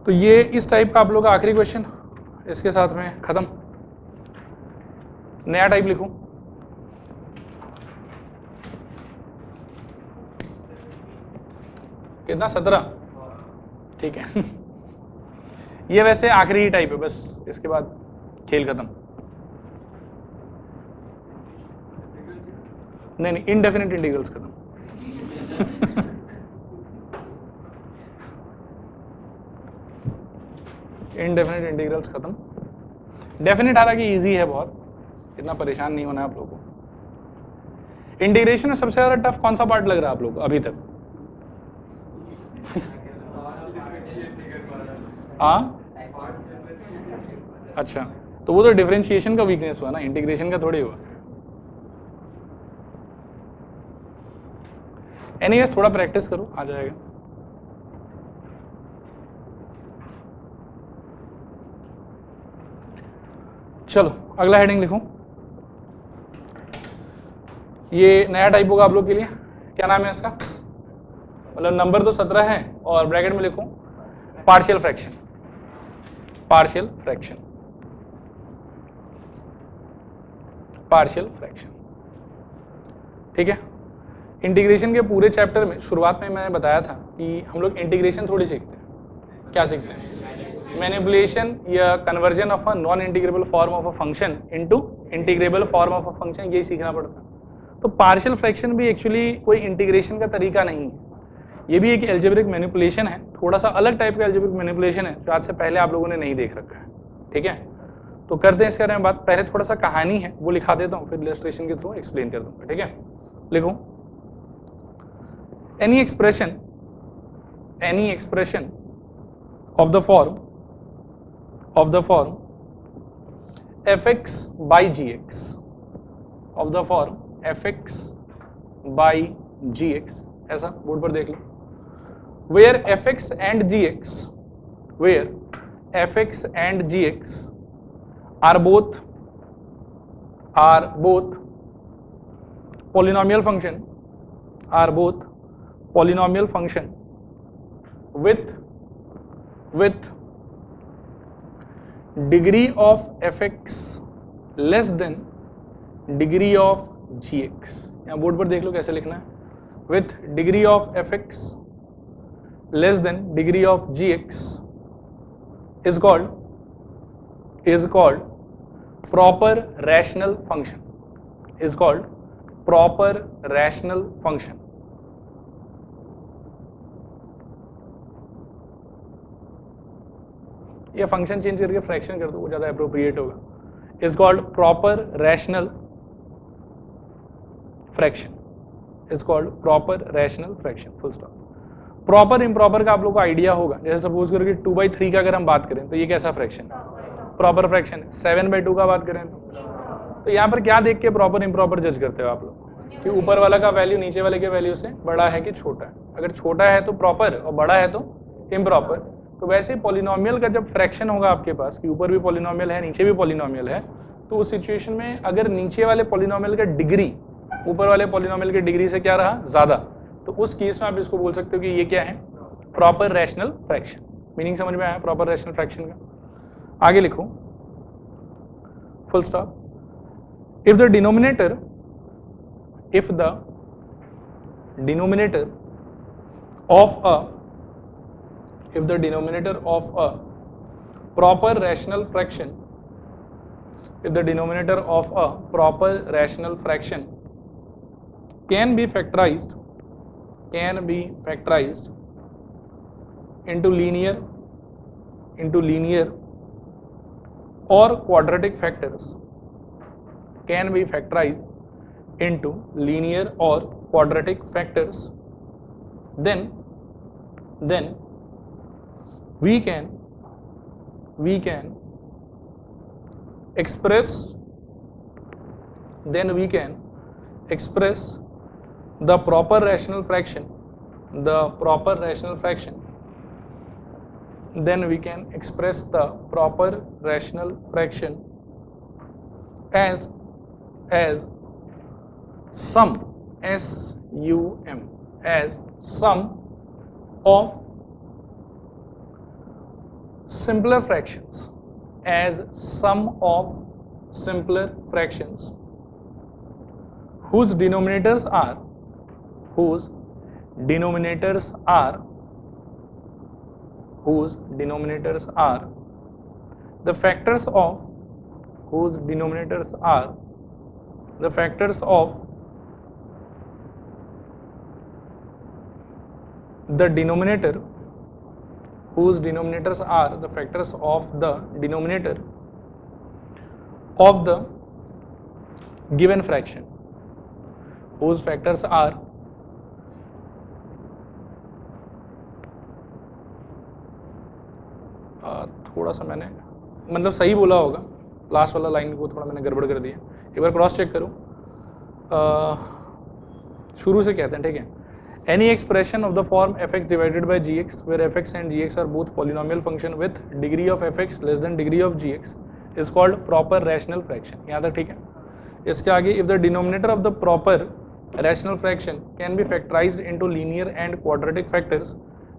तो ये इस टाइप का आप लोग का आखिरी क्वेश्चन इसके साथ में खत्म। नया टाइप लिखूं, कितना 17, ठीक है। ये वैसे आखिरी ही टाइप है, बस इसके बाद खेल खत्म। नहीं इनडेफिनिट इंटीग्रल्स खत्म। इनडेफिनिट इंटीग्रल्स खत्म। डेफिनेट हालांकि इजी है बहुत, इतना परेशान नहीं होना है आप लोगों को। इंटीग्रेशन में सबसे ज्यादा टफ कौन सा पार्ट लग रहा है आप लोग को अभी तक? हाँ अच्छा, तो वो तो डिफरेंशिएशन का वीकनेस हुआ ना, इंटीग्रेशन का थोड़ी हुआ। एनीवेज थोड़ा प्रैक्टिस करो, आ जाएगा। चलो अगला हेडिंग लिखूं। ये नया टाइप होगा आप लोग के लिए, क्या नाम है इसका? मतलब नंबर तो 17 है और ब्रैकेट में लिखूं partial fraction. Partial fraction, partial fraction, ठीक है। इंटीग्रेशन के पूरे चैप्टर में शुरुआत में मैंने बताया था कि हम लोग इंटीग्रेशन थोड़ी सीखते हैं। क्या सीखते हैं? मैनिपुलेशन या conversion of a non integrable form of a function into integrable form of a function, यही सीखना पड़ता है। तो पार्शियल फ्रैक्शन भी एक्चुअली कोई इंटीग्रेशन का तरीका नहीं है, ये भी एक एल्जेब्रिक मैनिपुलेशन है, थोड़ा सा अलग टाइप का एल्जेब्रिक मैनिपुलेशन है जो आज से पहले आप लोगों ने नहीं देख रखा है, ठीक है। तो करते हैं इसके बारे में बात। पहले थोड़ा सा कहानी है वो लिखा देता हूँ, फिर इलस्ट्रेशन के थ्रू एक्सप्लेन कर दूंगा, ठीक है। लिखो, any expression of the form fx by gx, of the form fx by gx, ऐसा बोर्ड पर देख लो। where fx and gx are both polynomial function with degree of fx less than degree of gx। यहाँ board पर देख लो कैसे लिखना है, with degree of fx less than degree of gx is called proper rational function, is called proper rational function। ये function change करके fraction कर दो, वो ज्यादा अप्रोप्रिएट होगा। Is called proper rational fraction, is called proper rational fraction, full stop. Proper improper का आप लोग को आइडिया होगा, जैसे सपोज करो कि 2/3 का अगर हम बात करें तो ये कैसा फ्रैक्शन है? प्रॉपर फ्रैक्शन है। 7/2 का बात करें तो यहाँ पर क्या देख के प्रॉपर इम्प्रॉपर जज करते हो आप लोग कि ऊपर वाला का वैल्यू नीचे वाले के वैल्यू से बड़ा है कि छोटा है? अगर छोटा है तो प्रॉपर और बड़ा है तो इम्प्रॉपर। तो वैसे पॉलिनोमियल का जब फ्रैक्शन होगा आपके पास कि ऊपर भी पॉलिनोमियल है नीचे भी पॉलिनोमियल है, तो उस सिचुएशन में अगर नीचे वाले पॉलिनोमियल का डिग्री ऊपर वाले पॉलिनोमियल की डिग्री से क्या रहा? ज्यादा, तो उस केस में आप इसको बोल सकते हो कि ये क्या है? Proper rational fraction. मीनिंग समझ में आया प्रॉपर रैशनल फ्रैक्शन का? आगे लिखो, full stop. If the denominator of a proper rational fraction can be factorized into linear or quadratic factors, then we can express the proper rational fraction as sum of simpler fractions whose denominators are the factors of the denominator of the given fraction whose factors are थोड़ा सा मैंने मतलब सही बोला होगा, last वाला line को थोड़ा मैंने गड़बड़ कर दिया, एक बार क्रॉस चेक करो। शुरू से कहते हैं, ठीक है। Any expression of the form fx divided by gx where fx and gx are both polynomial function with degree of fx less than degree of gx is called proper rational fraction. यहाँ तक ठीक है। इसके आगे, if the denominator of the proper rational fraction can be factorized into linear and quadratic factors,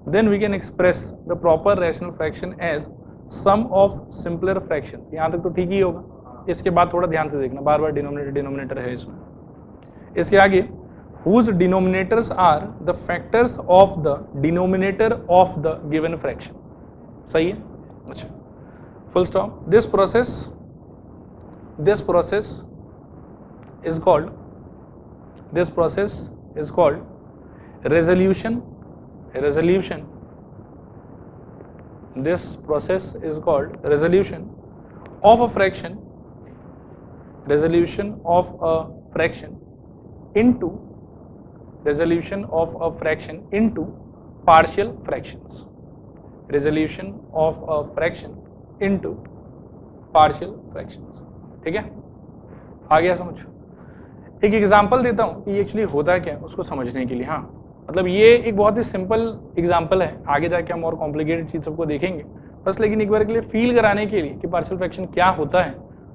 then we can express the proper rational fraction as sum of simpler fractions। यहाँ तक तो ठीक ही होगा। इसके बाद थोड़ा ध्यान से देखना, बार बार डिनोमिनेटर है इसमें। इसके आगे, whose denominators are the factors of the denominator of the given fraction। सही है, अच्छा, full stop। this process is called resolution। This process is called resolution of a fraction into partial fractions। resolution of a fraction into partial fractions। ठीक है, आ गया समझ। एक example देता हूं कि एक्चुअली होता क्या है उसको समझने के लिए। हाँ, मतलब ये एक बहुत ही सिंपल एग्जांपल है, आगे जाके हम और कॉम्प्लिकेटेड चीज सबको देखेंगे बस, लेकिन एक बार के लिए फील कराने के लिए कि पार्शियल फ्रैक्शन क्या होता है,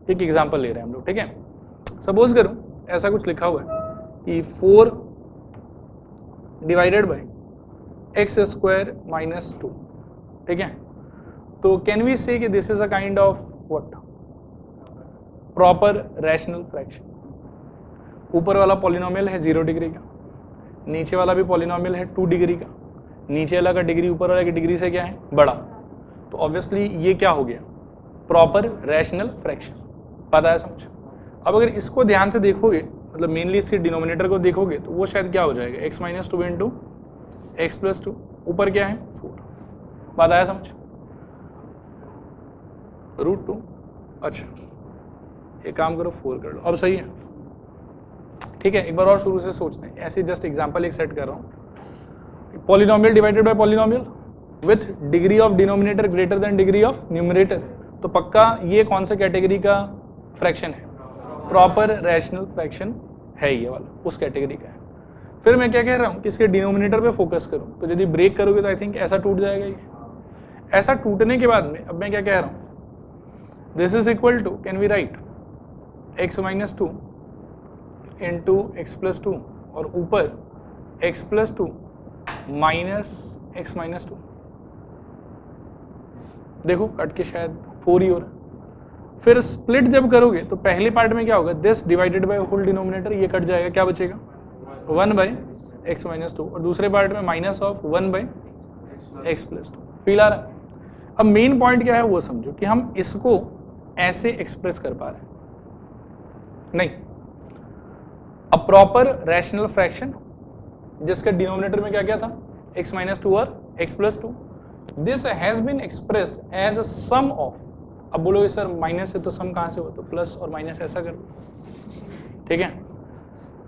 एक एग्जांपल ले रहे हैं हम लोग। ठीक है, सपोज करूं ऐसा कुछ लिखा हुआ है कि 4 divided by x square minus 2। ठीक है, तो कैन वी से कि this is a kind of what, proper rational fraction. ऊपर वाला पॉलिनोमियल है 0 डिग्री का, नीचे वाला भी पॉलिनोमियल है 2 डिग्री का, नीचे वाला का डिग्री ऊपर वाले की डिग्री से क्या है, बड़ा, तो ऑब्वियसली ये क्या हो गया, प्रॉपर रैशनल फ्रैक्शन। पता है समझ। अब अगर इसको ध्यान से देखोगे, मतलब मेनली इसके डिनोमिनेटर को देखोगे, तो वो शायद क्या हो जाएगा, x minus 2 into x plus 2, ऊपर क्या है 4। बात आया समझ, √2। अच्छा, एक काम करो 4 कर लो, अब सही है। ठीक है, एक बार और शुरू से सोचते हैं, ऐसे जस्ट एग्जांपल एक सेट कर रहा हूँ। Polynomial divided by polynomial with degree of denominator greater than degree of numerator, तो पक्का ये कौन सा कैटेगरी का फ्रैक्शन है, प्रॉपर रैशनल फ्रैक्शन है, ये वाला उस कैटेगरी का है। फिर मैं क्या कह रहा हूँ कि इसके डिनोमिनेटर पे फोकस करूँ, तो यदि ब्रेक करोगे तो आई थिंक ऐसा टूट जाएगा ये। ऐसा टूटने के बाद में अब मैं क्या कह रहा हूँ, this is equal to, can we write x minus 2 into x plus 2 और ऊपर x plus 2 minus x minus 2। देखो कट के शायद 4 ही हो रहा। फिर स्प्लिट जब करोगे तो पहले पार्ट में क्या होगा, this divided by whole denominator, ये कट जाएगा, क्या बचेगा 1 बाई एक्स माइनस 2, और दूसरे पार्ट में minus of 1 by x plus 2। Feel आ रहा है। अब मेन पॉइंट क्या है वो समझो कि हम इसको ऐसे एक्सप्रेस कर पा रहे हैं, नहीं, अ प्रॉपर रैशनल फ्रैक्शन जिसका डिनोमिनेटर में क्या क्या था, x माइनस 2 और x plus 2, this has been expressed as a sum of. अब बोलोगे सर माइनस से तो सम कहां से हो, तो प्लस और माइनस ऐसा कर लो। ठीक है,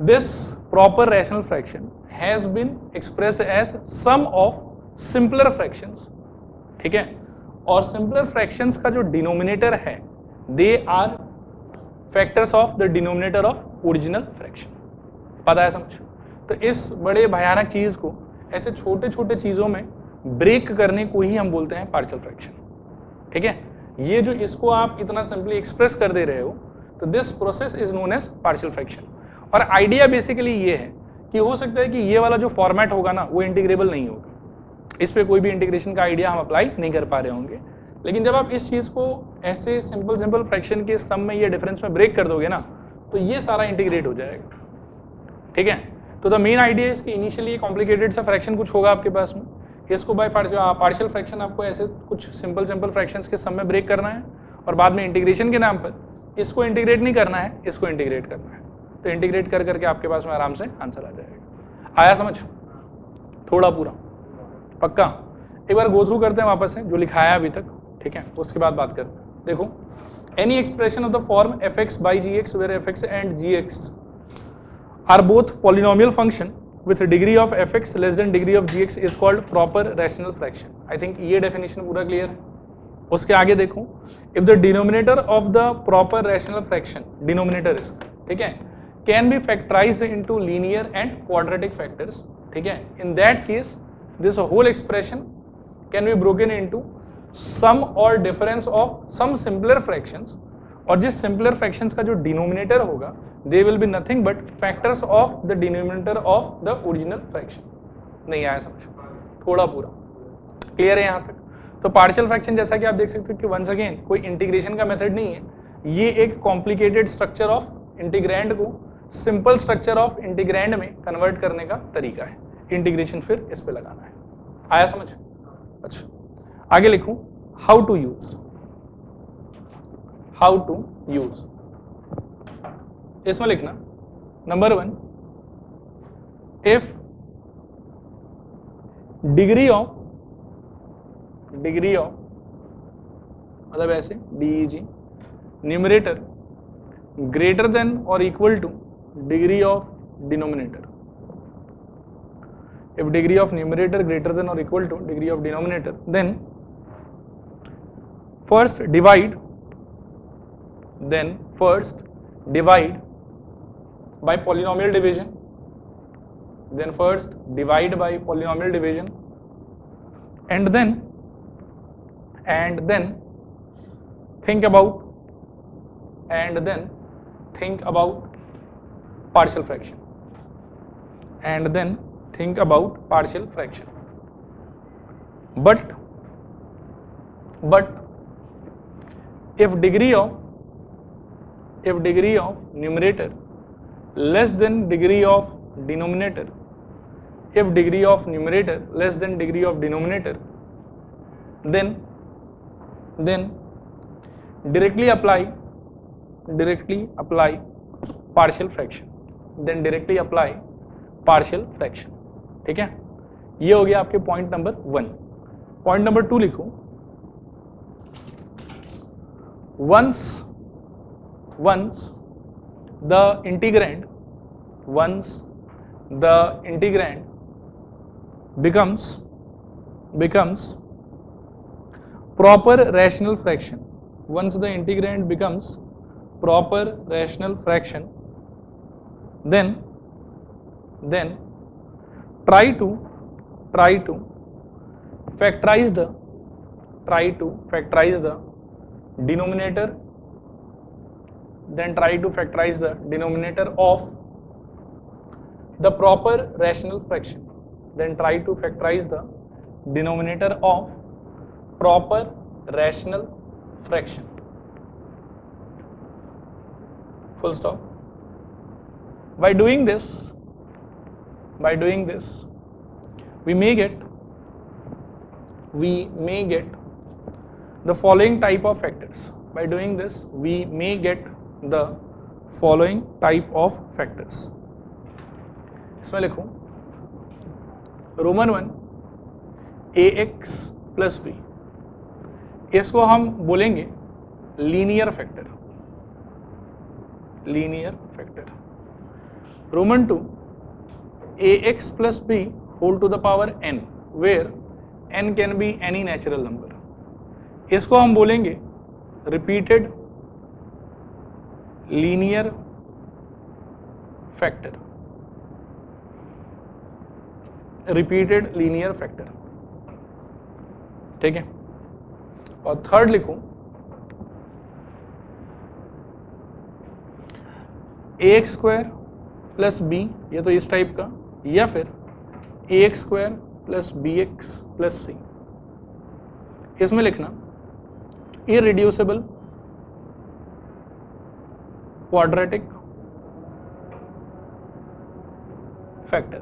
this proper rational fraction has been expressed as sum of simpler fractions. ठीक है, और सिंपलर फ्रैक्शंस का जो डिनोमिनेटर है, they are factors of the denominator of original fraction. पता है समझ। तो इस बड़े भयानक चीज को ऐसे छोटे छोटे चीजों में ब्रेक करने को ही हम बोलते हैं पार्शियल फ्रैक्शन। ठीक है, ये जो इसको आप इतना सिंपली एक्सप्रेस कर दे रहे हो, तो this process is known as partial fraction. और आइडिया बेसिकली ये है कि हो सकता है कि ये वाला जो फॉर्मेट होगा ना, वो इंटीग्रेबल नहीं होगा, इस पे कोई भी इंटीग्रेशन का आइडिया हम अप्लाई नहीं कर पा रहे होंगे। लेकिन जब आप इस चीज को ऐसे सिंपल फ्रैक्शन के सम में या डिफरेंस में ब्रेक कर दोगे ना, तो ये सारा इंटीग्रेट हो जाएगा। ठीक है, तो द मेन आइडिया इज कि इनिशियली कॉम्प्लिकेटेड सा फ्रैक्शन कुछ होगा आपके पास में, इसको बाय पार्शियल फ्रैक्शन आपको ऐसे कुछ सिंपल फ्रैक्शंस के सम में ब्रेक करना है, और बाद में इंटीग्रेशन के नाम पर इसको इंटीग्रेट नहीं करना है, इसको इंटीग्रेट करना है। तो इंटीग्रेट कर करके आपके पास में आराम से आंसर आ जाएगा। आया समझ थोड़ा पूरा, पक्का? एक बार गो थ्रू करते हैं वापस से जो लिखा है अभी तक। ठीक है, उसके बाद बात करते हैं। देखो any expression of the form fx by gx where fx and gx are both polynomial function with degree of fx less than degree of gx is called proper rational fraction. I think ये definition पूरा clear है. उसके आगे देखो, if the denominator of the proper rational fraction, denominator इसका, ठीक है, can be factorized into linear and quadratic factors, ठीक है, in that case this whole expression can be broken into sum or difference of some simpler fractions, और जिस simpler fractions का जो denominator होगा they will be nothing but factors of the denominator of the original fraction. नहीं आया समझ? थोड़ा पूरा क्लियर है यहाँ तक? तो पार्शियल फ्रैक्शन जैसा कि आप देख सकते हो कि वंस अगेन कोई इंटीग्रेशन का मेथड नहीं है, ये एक कॉम्प्लिकेटेड स्ट्रक्चर ऑफ इंटीग्रैंड को सिंपल स्ट्रक्चर ऑफ इंटीग्रैंड में कन्वर्ट करने का तरीका है. इंटीग्रेशन फिर इस पे लगाना है. आया समझ? अच्छा आगे लिखूं, how to use. How to use इसमें लिखना नंबर 1, इफ डिग्री ऑफ मतलब ऐसे DEG न्यूमरेटर ग्रेटर देन और equal to degree of denominator. If degree of numerator greater than और equal to degree of denominator, then first divide by polynomial division, then first divide by polynomial division, and then think about partial fraction, but if degree of numerator less than degree of denominator, if degree of numerator less than degree of denominator, then directly apply partial fraction, ठीक है. ये हो गया आपके point number 1. Point number 2 लिखो, once the integrand becomes proper rational fraction, once the integrand becomes proper rational fraction, then try to factorize the denominator, then try to factorize the denominator of the proper rational fraction, then try to factorize the denominator of proper rational fraction. Full stop. By doing this we may get the following type of factors. By doing this we may get the following type of factors. इसमें लिखूं Roman 1 ax plus b, इसको हम बोलेंगे linear factor. Roman 2 ax plus b whole to the power n, where n can be any natural number, इसको हम बोलेंगे repeated linear factor. ठीक है. और थर्ड लिखूं ax स्क्वायर प्लस b, ये तो इस टाइप का, या फिर ax square plus bx plus c. इसमें लिखना irreducible quadratic factor.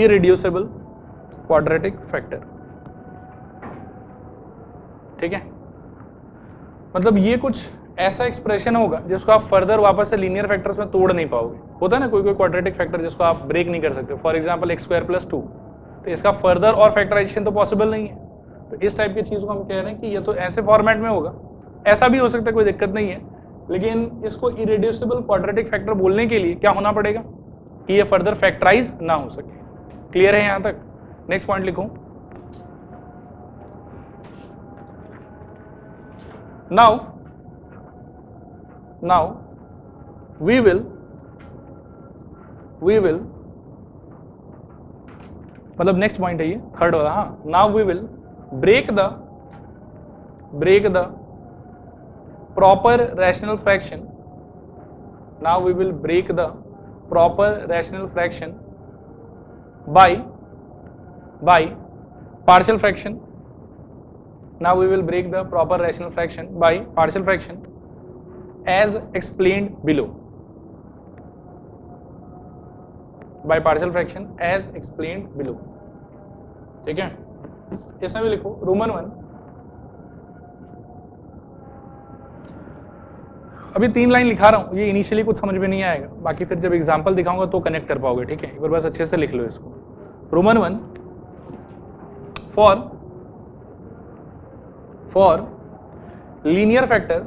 Irreducible quadratic factor. ठीक है. मतलब ये कुछ ऐसा एक्सप्रेशन होगा जिसको आप फर्दर वापस से लीनियर फैक्टर्स में तोड़ नहीं पाओगे. होता है ना कोई क्वाड्रेटिक फैक्टर जिसको आप ब्रेक नहीं कर सकते. फॉर एग्जांपल x² + 2, तो इसका फर्दर और फैक्टराइजेशन तो पॉसिबल नहीं है. तो इस टाइप की चीज़ को हम कह रहे हैं कि ये तो ऐसे फॉर्मेट में होगा, ऐसा भी हो सकता है, कोई दिक्कत नहीं है, लेकिन इसको इरेड्यूसिबल क्वाड्रेटिक फैक्टर बोलने के लिए क्या होना पड़ेगा कि ये फर्दर फैक्टराइज ना हो सके। क्लियर है यहाँ तक? नेक्स्ट पॉइंट लिखो। नाउ we will मतलब नेक्स्ट पॉइंट है ये, थर्ड वाला। हाँ, now we will break the proper rational fraction. Now we will break the proper rational fraction by partial fraction. Now we will break the proper rational fraction by partial fraction as explained below. By partial fraction as explained below. ठीक है, इसमें भी लिखो Roman 1। अभी 3 line लिखा रहा हूं, ये इनिशियली कुछ समझ में नहीं आएगा, बाकी फिर जब एग्जांपल दिखाऊंगा तो कनेक्ट कर पाओगे। ठीक है, एक बार बस अच्छे से लिख लो इसको। Roman 1 for linear factor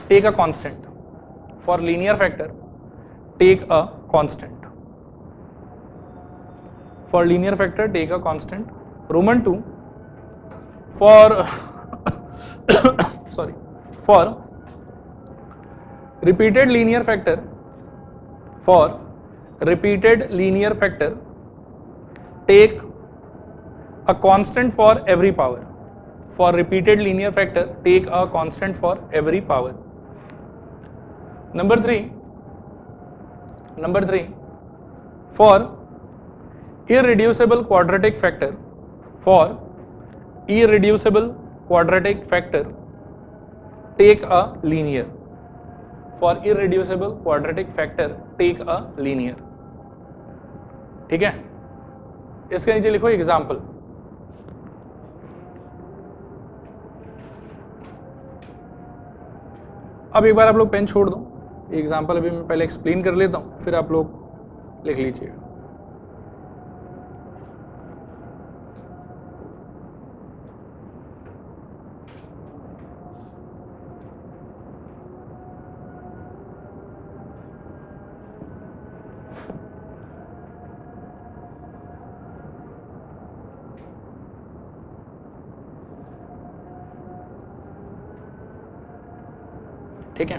take a constant. For linear factor take a constant. For linear factor take a constant. Roman 2 for for repeated linear factor take a constant for every power. For repeated linear factor take a constant for every power. Number 3 for irreducible quadratic factor take a linear. For irreducible quadratic factor take a linear. ठीक है, इसके नीचे लिखो example. अब एक बार आप लोग pen छोड़ दो, एग्जाम्पल अभी मैं पहले एक्सप्लेन कर लेता हूं, फिर आप लोग लिख लीजिएगा। ठीक है,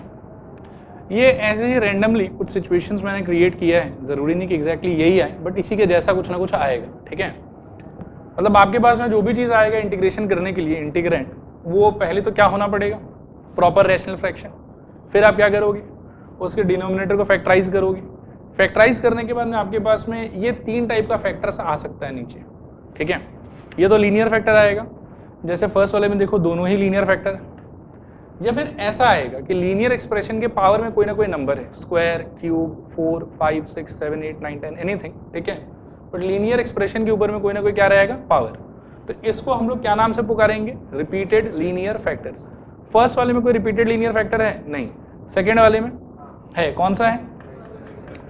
ये ऐसे ही रैंडमली कुछ सिचुएशंस मैंने क्रिएट किया है, जरूरी नहीं कि एग्जैक्टली यही आए, बट इसी के जैसा कुछ ना कुछ आएगा। ठीक है, मतलब आपके पास में जो भी चीज आएगा इंटीग्रेशन करने के लिए, इंटीग्रेंट, वो पहले तो क्या होना पड़ेगा, प्रॉपर रैशनल फ्रैक्शन। फिर आप क्या करोगे, उसके डिनोमिनेटर को फैक्टराइज करोगे। फैक्टराइज करने के बाद में आपके पास में ये 3 टाइप का फैक्टर्स आ सकता है नीचे। ठीक है, ये तो लीनियर फैक्टर आएगा, जैसे फर्स्ट वाले में देखो दोनों ही लीनियर फैक्टर है, या फिर ऐसा आएगा कि लीनियर एक्सप्रेशन के पावर में कोई ना कोई नंबर है, स्क्वायर, क्यूब, 4, 5, 6, 7, 8, 9, 10 एनीथिंग। ठीक है, बट लीनियर एक्सप्रेशन के ऊपर में कोई ना कोई क्या रहेगा, पावर। तो इसको हम लोग क्या नाम से पुकारेंगे, रिपीटेड लीनियर फैक्टर। फर्स्ट वाले में कोई रिपीटेड लीनियर फैक्टर है नहीं, सेकेंड वाले में है, कौन सा है,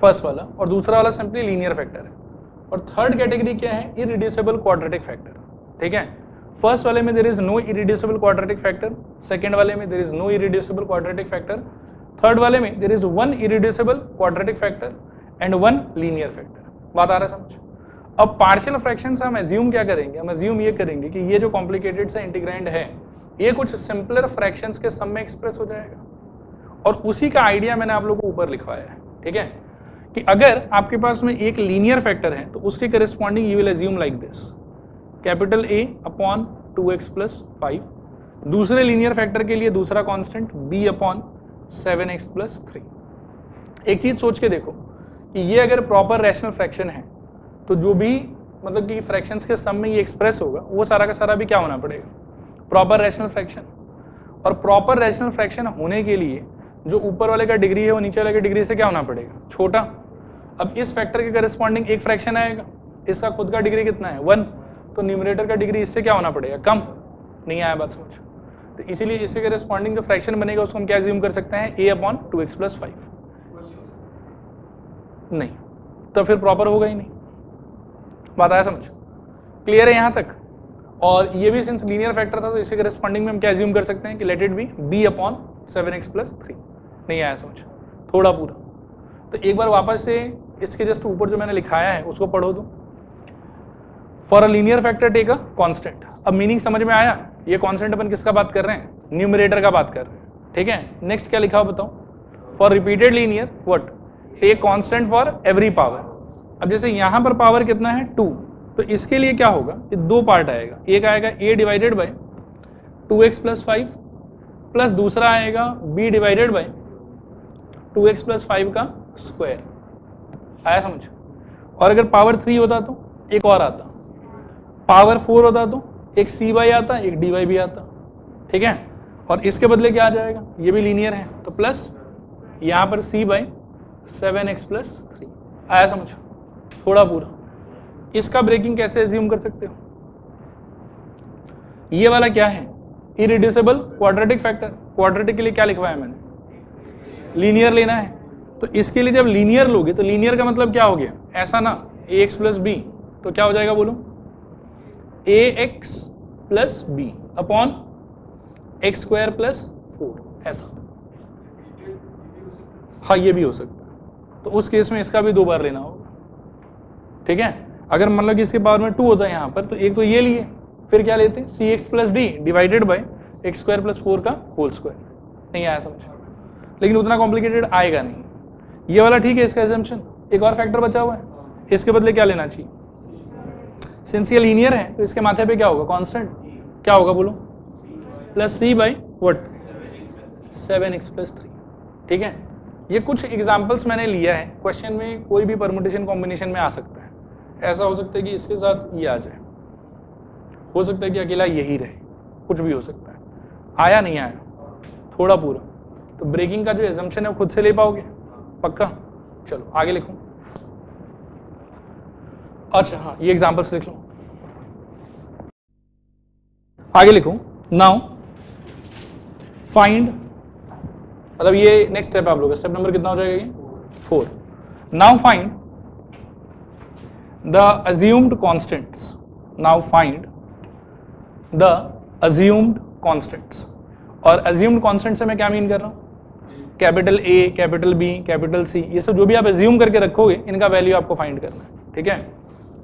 फर्स्ट वाला, और दूसरा वाला सिंपली लीनियर फैक्टर है। और थर्ड कैटेगरी क्या है, इररिड्यूसिबल क्वाड्रेटिक फैक्टर। ठीक है, फर्स्ट वाले में there is no irreducible quadratic factor, second वाले में there is no irreducible quadratic factor, third वाले में there is 1 irreducible quadratic factor and 1 linear factor. बात आ रहा है समझ? अब पार्शियल फ्रैक्शन से हम एज्यूम क्या करेंगे, हम एज्यूम ये करेंगे कि ये जो कॉम्प्लिकेटेड सा इंटीग्रैंड है ये कुछ सिंपलर फ्रैक्शंस के सम में एक्सप्रेस हो जाएगा, और उसी का आइडिया मैंने आप लोगों को ऊपर लिखवाया है। ठीक है, कि अगर आपके पास में एक लीनियर फैक्टर है तो उसके corresponding you will assume like this, capital A upon 2x plus 5, दूसरे लीनियर फैक्टर के लिए दूसरा constant b upon 7x plus 3। एक चीज सोच के देखो कि ये अगर प्रॉपर रैशनल फ्रैक्शन है तो जो भी मतलब कि फ्रैक्शंस के सम में ये एक्सप्रेस होगा वो सारा का सारा भी क्या होना पड़ेगा, प्रॉपर रैशनल फ्रैक्शन। और प्रॉपर रैशनल फ्रैक्शन होने के लिए जो ऊपर वाले का डिग्री है वो नीचे वाले के डिग्री से क्या होना पड़ेगा, छोटा। अब इस फैक्टर के करेस्पॉन्डिंग एक फ्रैक्शन आएगा, इसका खुद का डिग्री कितना है 1, तो न्यूमरेटर का डिग्री इससे क्या होना पड़ेगा, कम। नहीं आया बात समझ? तो इसीलिए इससे करेस्पॉन्डिंग जो फ्रैक्शन बनेगा उसको हम क्या एज्यूम कर सकते हैं, a अपॉन 2x प्लस 5। नहीं, तो फिर प्रॉपर होगा ही नहीं। बात आया समझ? क्लियर है यहाँ तक? और ये भी सिंस लीनियर फैक्टर था तो इसके करस्पॉन्डिंग में हम क्या एज्यूम कर सकते हैं कि let it be b upon 7x plus 3। नहीं आया समझ? थोड़ा पूरा तो एक बार वापस से इसके जस्ट ऊपर जो मैंने लिखाया है उसको पढ़ो दो। For a linear factor take a constant. अब मीनिंग समझ में आया? ये कांस्टेंट अपन किसका बात कर रहे हैं? न्यूमरेटर का बात कर रहे हैं, ठीक है। नेक्स्ट क्या लिखा हो बताओ? For repeated linear what take constant for every power. अब जैसे यहां पर पावर कितना है 2, तो इसके लिए क्या होगा? ये दो पार्ट आएगा, एक आएगा a divided by 2x plus 5 plus दूसरा आएगा b divided by 2x plus 5 का स्क्वायर। आया समझ? और अगर पावर 3 होता तो एक और आता, पावर 4 होता तो एक c बाई आता, एक dy भी आता, ठीक है। और इसके बदले क्या आ जाएगा? ये भी लीनियर है तो प्लस यहाँ पर c बाई 7x प्लस 3। आया समझ? थोड़ा पूरा। इसका ब्रेकिंग कैसे एज्यूम कर सकते हो? ये वाला क्या है? Irreducible quadratic factor. क्वाड्रेटिक के लिए क्या लिखवाया मैंने? लीनियर लेना है। तो इसके लिए जब लीनियर लोगे तो लीनियर का मतलब क्या हो गया? ऐसा ना ax प्लस बी, तो क्या हो जाएगा बोलो? ax plus b upon x square plus 4 ऐसा। हाँ ये भी हो सकता है। तो उस केस में इसका भी 2 बार लेना होगा, ठीक है। अगर मान लो कि इसके पावर में 2 होता है यहाँ पर तो एक तो ये लिए, फिर क्या लेते हैं? C x plus d divided by x square plus 4 का होल स्क्वायर। नहीं आया समझ? लेकिन उतना कॉम्प्लिकेटेड आएगा नहीं। ये वाला ठीक है इसका एजम्पशन। एक और फैक्टर बचा हुआ है, इसके बदले क्या लेना चाहिए? सिंस ये लीनियर है तो इसके माथे पे क्या होगा? कांस्टेंट। क्या होगा बोलो? Plus c by what 7x plus 3, ठीक है। ये कुछ एग्जाम्पल्स मैंने लिया है, क्वेश्चन में कोई भी परमुटेशन कॉम्बिनेशन में आ सकता है। ऐसा हो सकता है कि इसके साथ ये आ जाए, हो सकता है कि अकेला यही रहे, कुछ भी हो सकता है। आया नहीं आया? थोड़ा पूरा। तो ब्रेकिंग का जो एजम्पशन है वो खुद से ले पाओगे? पक्का? चलो आगे लिखो। अच्छा हाँ ये एग्जाम्पल्स लिख लो, आगे लिखो। नाउ फाइंड, मतलब ये नेक्स्ट स्टेप आप लोग, स्टेप नंबर कितना हो जाएगा ये? 4। Now find the assumed constants. Now find the assumed constants. और assumed constants से मैं क्या मीन कर रहा हूँ? Capital A, capital B, capital C, ये सब जो भी आप assume करके रखोगे इनका वैल्यू आपको फाइंड करना है, ठीक है।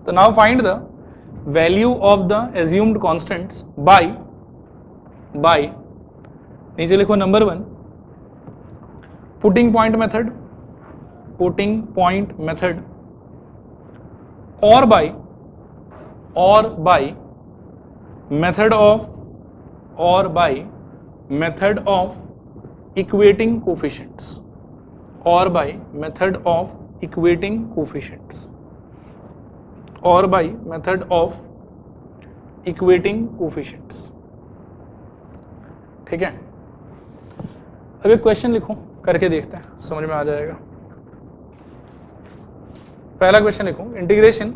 तो now find the value of the assumed constants by नीचे लिखो number 1 putting point method or by method of equating coefficients, or by method of equating coefficients, or by method of equating coefficients, ठीक है। अब एक question लिखो, करके देखते हैं, समझ में आ जाएगा। पहला क्वेश्चन लिखो, integration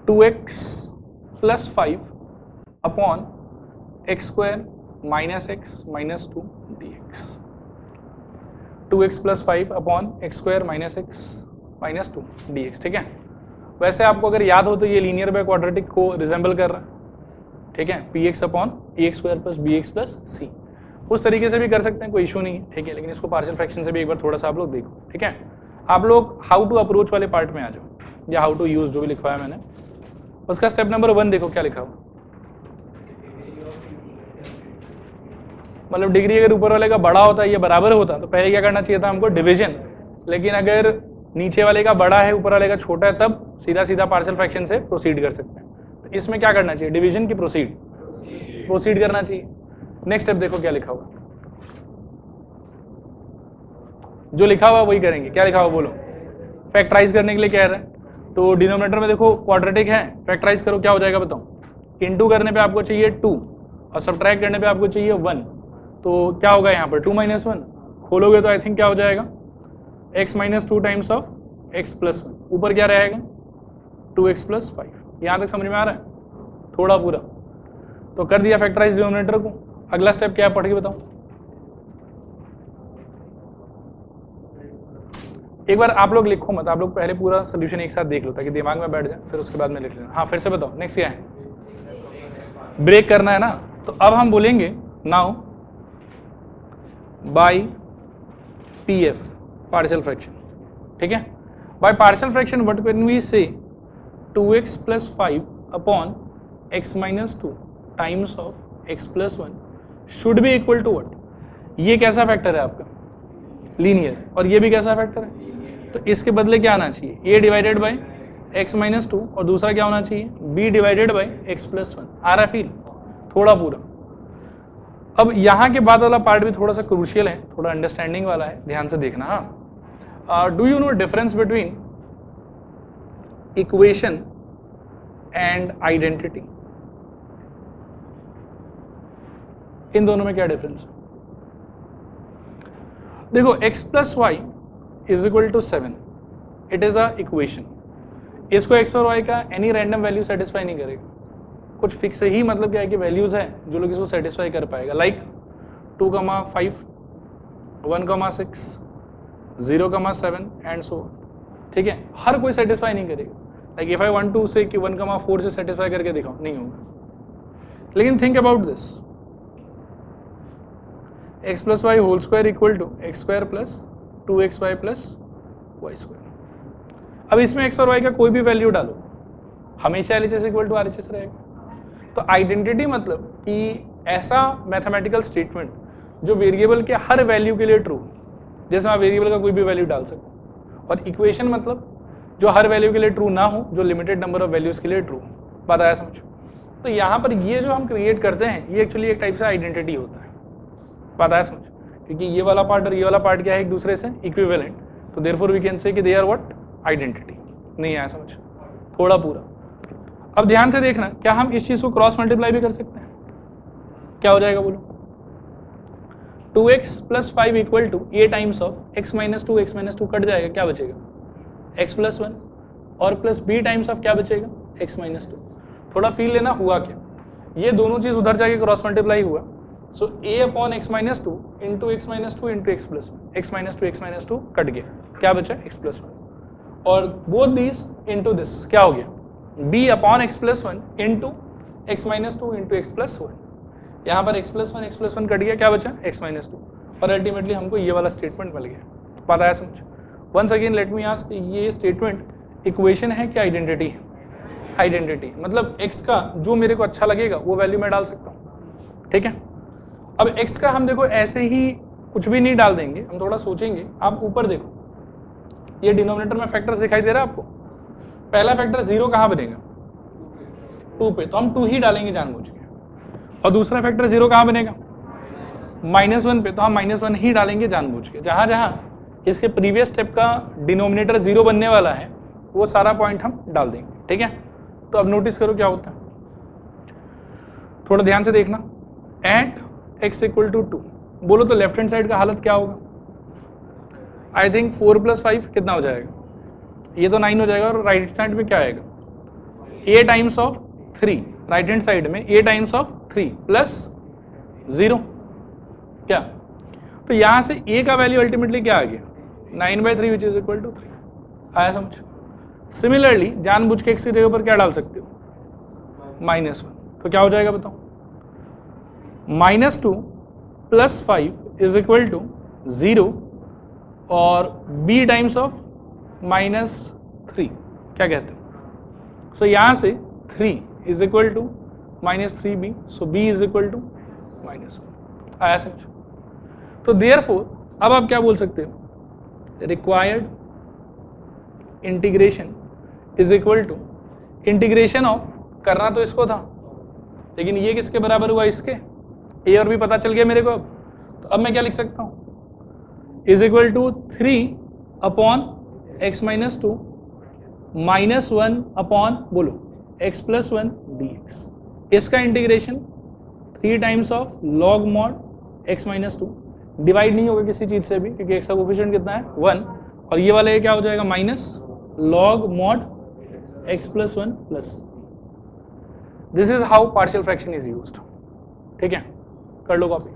two x plus 5 upon x square minus x minus 2 d x. 2x plus 5 upon x square minus x minus 2 d x, ठीक है। वैसे आपको अगर याद हो तो ये लीनियर बाय क्वाड्रेटिक को रिजेंबल कर रहा है, ठीक है। P x upon a x square plus b x plus c, उस तरीके से भी कर सकते हैं, कोई इशू नहीं है, ठीक है। लेकिन इसको पार्शियल फ्रैक्शन से भी एक बार थोड़ा सा आप लोग देखो, ठीक है। आप लोग हाउ टू अप्रोच वाले पार्ट में आ जाओ, या हाउ टू यूज जो भी लिखवाया मैंने, उसका स्टेप नंबर 1 देखो क्या लिखा हुआ। मतलब डिग्री अगर ऊपर वाले का बड़ा होता है या बराबर होता तो पहले क्या करना चाहिए था हमको? डिवीजन। लेकिन अगर नीचे वाले का बड़ा है ऊपर वाले का छोटा है तब सीधा सीधा पार्शियल फ्रैक्शन से प्रोसीड कर सकते हैं। तो इसमें क्या करना चाहिए? डिवीजन की प्रोसीड करना चाहिए। नेक्स्ट स्टेप देखो क्या लिखा हुआ, जो लिखा हुआ वही करेंगे। क्या लिखा हुआ बोलो? फैक्टराइज करने के लिए कह रहे हैं, तो डिनोमिनेटर में देखो क्वाड्रेटिक है, फैक्टराइज करो क्या हो जाएगा बताओ? इनटू करने पे आपको चाहिए 2 और सब्ट्रैक्ट करने पे आपको चाहिए 1, तो क्या होगा यहाँ पर 2 माइनस 1, खोलोगे तो आई थिंक क्या हो जाएगा? x minus 2 times of x plus 1, ऊपर क्या रहेगा? 2x plus 5। यहाँ तक समझ में आ रहा है? थोड़ा पूरा तो कर दिया फैक्टराइज डिनोमिनेटर को। अगला स्टेप क्या है पढ़ के बताओ? एक बार आप लोग लिखो मत, आप लोग पहले पूरा सोल्यूशन एक साथ देख लो ताकि दिमाग में बैठ जाए, फिर उसके बाद में लिख लेना। हाँ फिर से बताओ नेक्स्ट क्या है, ब्रेक करना है ना। तो अब हम बोलेंगे now by PF partial fraction, ठीक है। By partial fraction what can we say 2x + 5 upon x - 2 times of x + 1 should be equal to what. ये कैसा फैक्टर है आपका, लीनियर, और ये भी कैसा फैक्टर है, तो इसके बदले क्या आना चाहिए, a डिवाइडेड बाय x - 2 और दूसरा क्या होना चाहिए, b डिवाइडेड बाय x + 1। आ रहा फील थोड़ा पूरा। अब यहाँ के बाद वाला पार्ट भी थोड़ा सा क्रूशियल है, थोड़ा अंडरस्टैंडिंग वाला है, ध्यान से देखना। हाँ, do you know difference between equation and identity, इन दोनों में क्या डिफरेंस है। देखो x + y = 7 it is a equation. इसको x और y का एनी रैंडम वैल्यू सेटिस्फाई नहीं करेगा, कुछ फिक्स ही मतलब क्या है कि वैल्यूज है जो लोग इसको सेटिस्फाई कर पाएगा, लाइक 2,5 1,6 0,7 एंड सो, ठीक है। हर कोई सेटिस्फाई नहीं करेगा। Like if I want to say कि 1,4 से सेटिस्फाई करके दिखाओ, नहीं होगा। लेकिन think about this, x + y whole square equal to x² + 2xy + y²। अब इसमें x और y का कोई भी वैल्यू डालो, हमेशा LHS = RHS रहेगा। तो आइडेंटिटी मतलब कि ऐसा मैथमेटिकल स्टेटमेंट जो वेरिएबल के हर वैल्यू के लिए ट्रू, जिसमें आप वेरिएबल का कोई भी वैल्यू डाल सको। और इक्वेशन मतलब जो हर वैल्यू के लिए ट्रू ना हो, जो लिमिटेड नंबर ऑफ वैल्यूज के लिए ट्रू। बात आया समझ। तो यहाँ पर ये जो हम क्रिएट करते हैं ये एक्चुअली एक टाइप से आइडेंटिटी होता है। बात आया समझ, क्योंकि ये वाला पार्ट और ये वाला पार्ट क्या है, एक दूसरे से इक्विवेलेंट, तो देयरफॉर वी कैन से कि दे आर व्हाट, आइडेंटिटी। नहीं आया समझ, थोड़ा पूरा। अब ध्यान से देखना, क्या हम इस चीज को क्रॉस मल्टीप्लाई भी कर सकते हैं। क्या हो जाएगा बोलो, 2x + 5 equal to a times of x - 2 x - 2 cut जाएगा, क्या बचेगा x + 1 और प्लस b टाइम्स ऑफ क्या बचेगा x - 2। थोड़ा फील लेना हुआ क्या, ये दोनों चीज उधर जाके क्रॉस मल्टीप्लाई हुआ। सो a upon x - 2 into x - 2 into x + 1, x - 2 cut गया, क्या बचा x + 1। और बोथ दीज इंटू दिस क्या हो गया, b upon x + 1 into x - 2 into x + 1। यहाँ पर x + 1 कट गया, क्या बचा x - 2, और अल्टीमेटली हमको ये वाला स्टेटमेंट मिल गया। पता है समझ। Once again let me ask, ये स्टेटमेंट इक्वेशन है क्या आइडेंटिटी है। आइडेंटिटी मतलब x का जो मेरे को अच्छा लगेगा वो वैल्यू मैं डाल सकता हूँ, ठीक है। अब x का हम देखो ऐसे ही कुछ भी नहीं डाल देंगे, हम थोड़ा सोचेंगे। आप ऊपर देखो, ये डिनोमिनेटर में फैक्टर्स दिखाई दे रहा है आपको। पहला फैक्टर 0 कहाँ बनेगा, 2 पे, तो हम 2 ही डालेंगे जानबूझ के। और दूसरा फैक्टर 0 कहाँ बनेगा, -1 पे, तो हम -1 ही डालेंगे जानबूझ के। जहां जहां इसके प्रीवियस स्टेप का डिनोमिनेटर 0 बनने वाला है वो सारा पॉइंट हम डाल देंगे, ठीक है। तो अब नोटिस करो क्या होता है, थोड़ा ध्यान से देखना। एट x = 2 बोलो तो लेफ्ट हैंड साइड का हालत क्या होगा, आई थिंक 4 + 5 कितना हो जाएगा, ये तो 9 हो जाएगा। और राइट साइड में क्या आएगा, a times of 3, right hand side में a टाइम्स ऑफ 3 प्लस 0, क्या। तो यहां से a का वैल्यू अल्टीमेटली क्या आ गया, 9/3 विच इज इक्वल टू 3। आया समझ। सिमिलरली जानबूझ के x की जगह पर क्या डाल सकते हो, -1, तो क्या हो जाएगा बताओ, -2 + 5 इज इक्वल टू 0 और b टाइम्स ऑफ -3 क्या कहते हो। सो यहां से 3 is equal to -3b, so b is equal to -1। आया समझ। तो देयरफॉर अब आप क्या बोल सकते हो, required integration is equal to integration of, करना तो इसको था लेकिन ये किसके बराबर हुआ, इसके। a और b पता चल गया मेरे को। अब तो अब मैं क्या लिख सकता हूं, is equal to 3 upon x - 2 -1 upon बोलो x + 1 dx। इसका integration 3 times of log mod x - 2, divide नहीं होगा किसी चीज से भी क्योंकि x का कोफिशिएंट कितना है 1, और ये वाला ये क्या हो जाएगा minus log mod x + 1 plus. This is how partial fraction is used, ठीक है। कर लो कॉपी।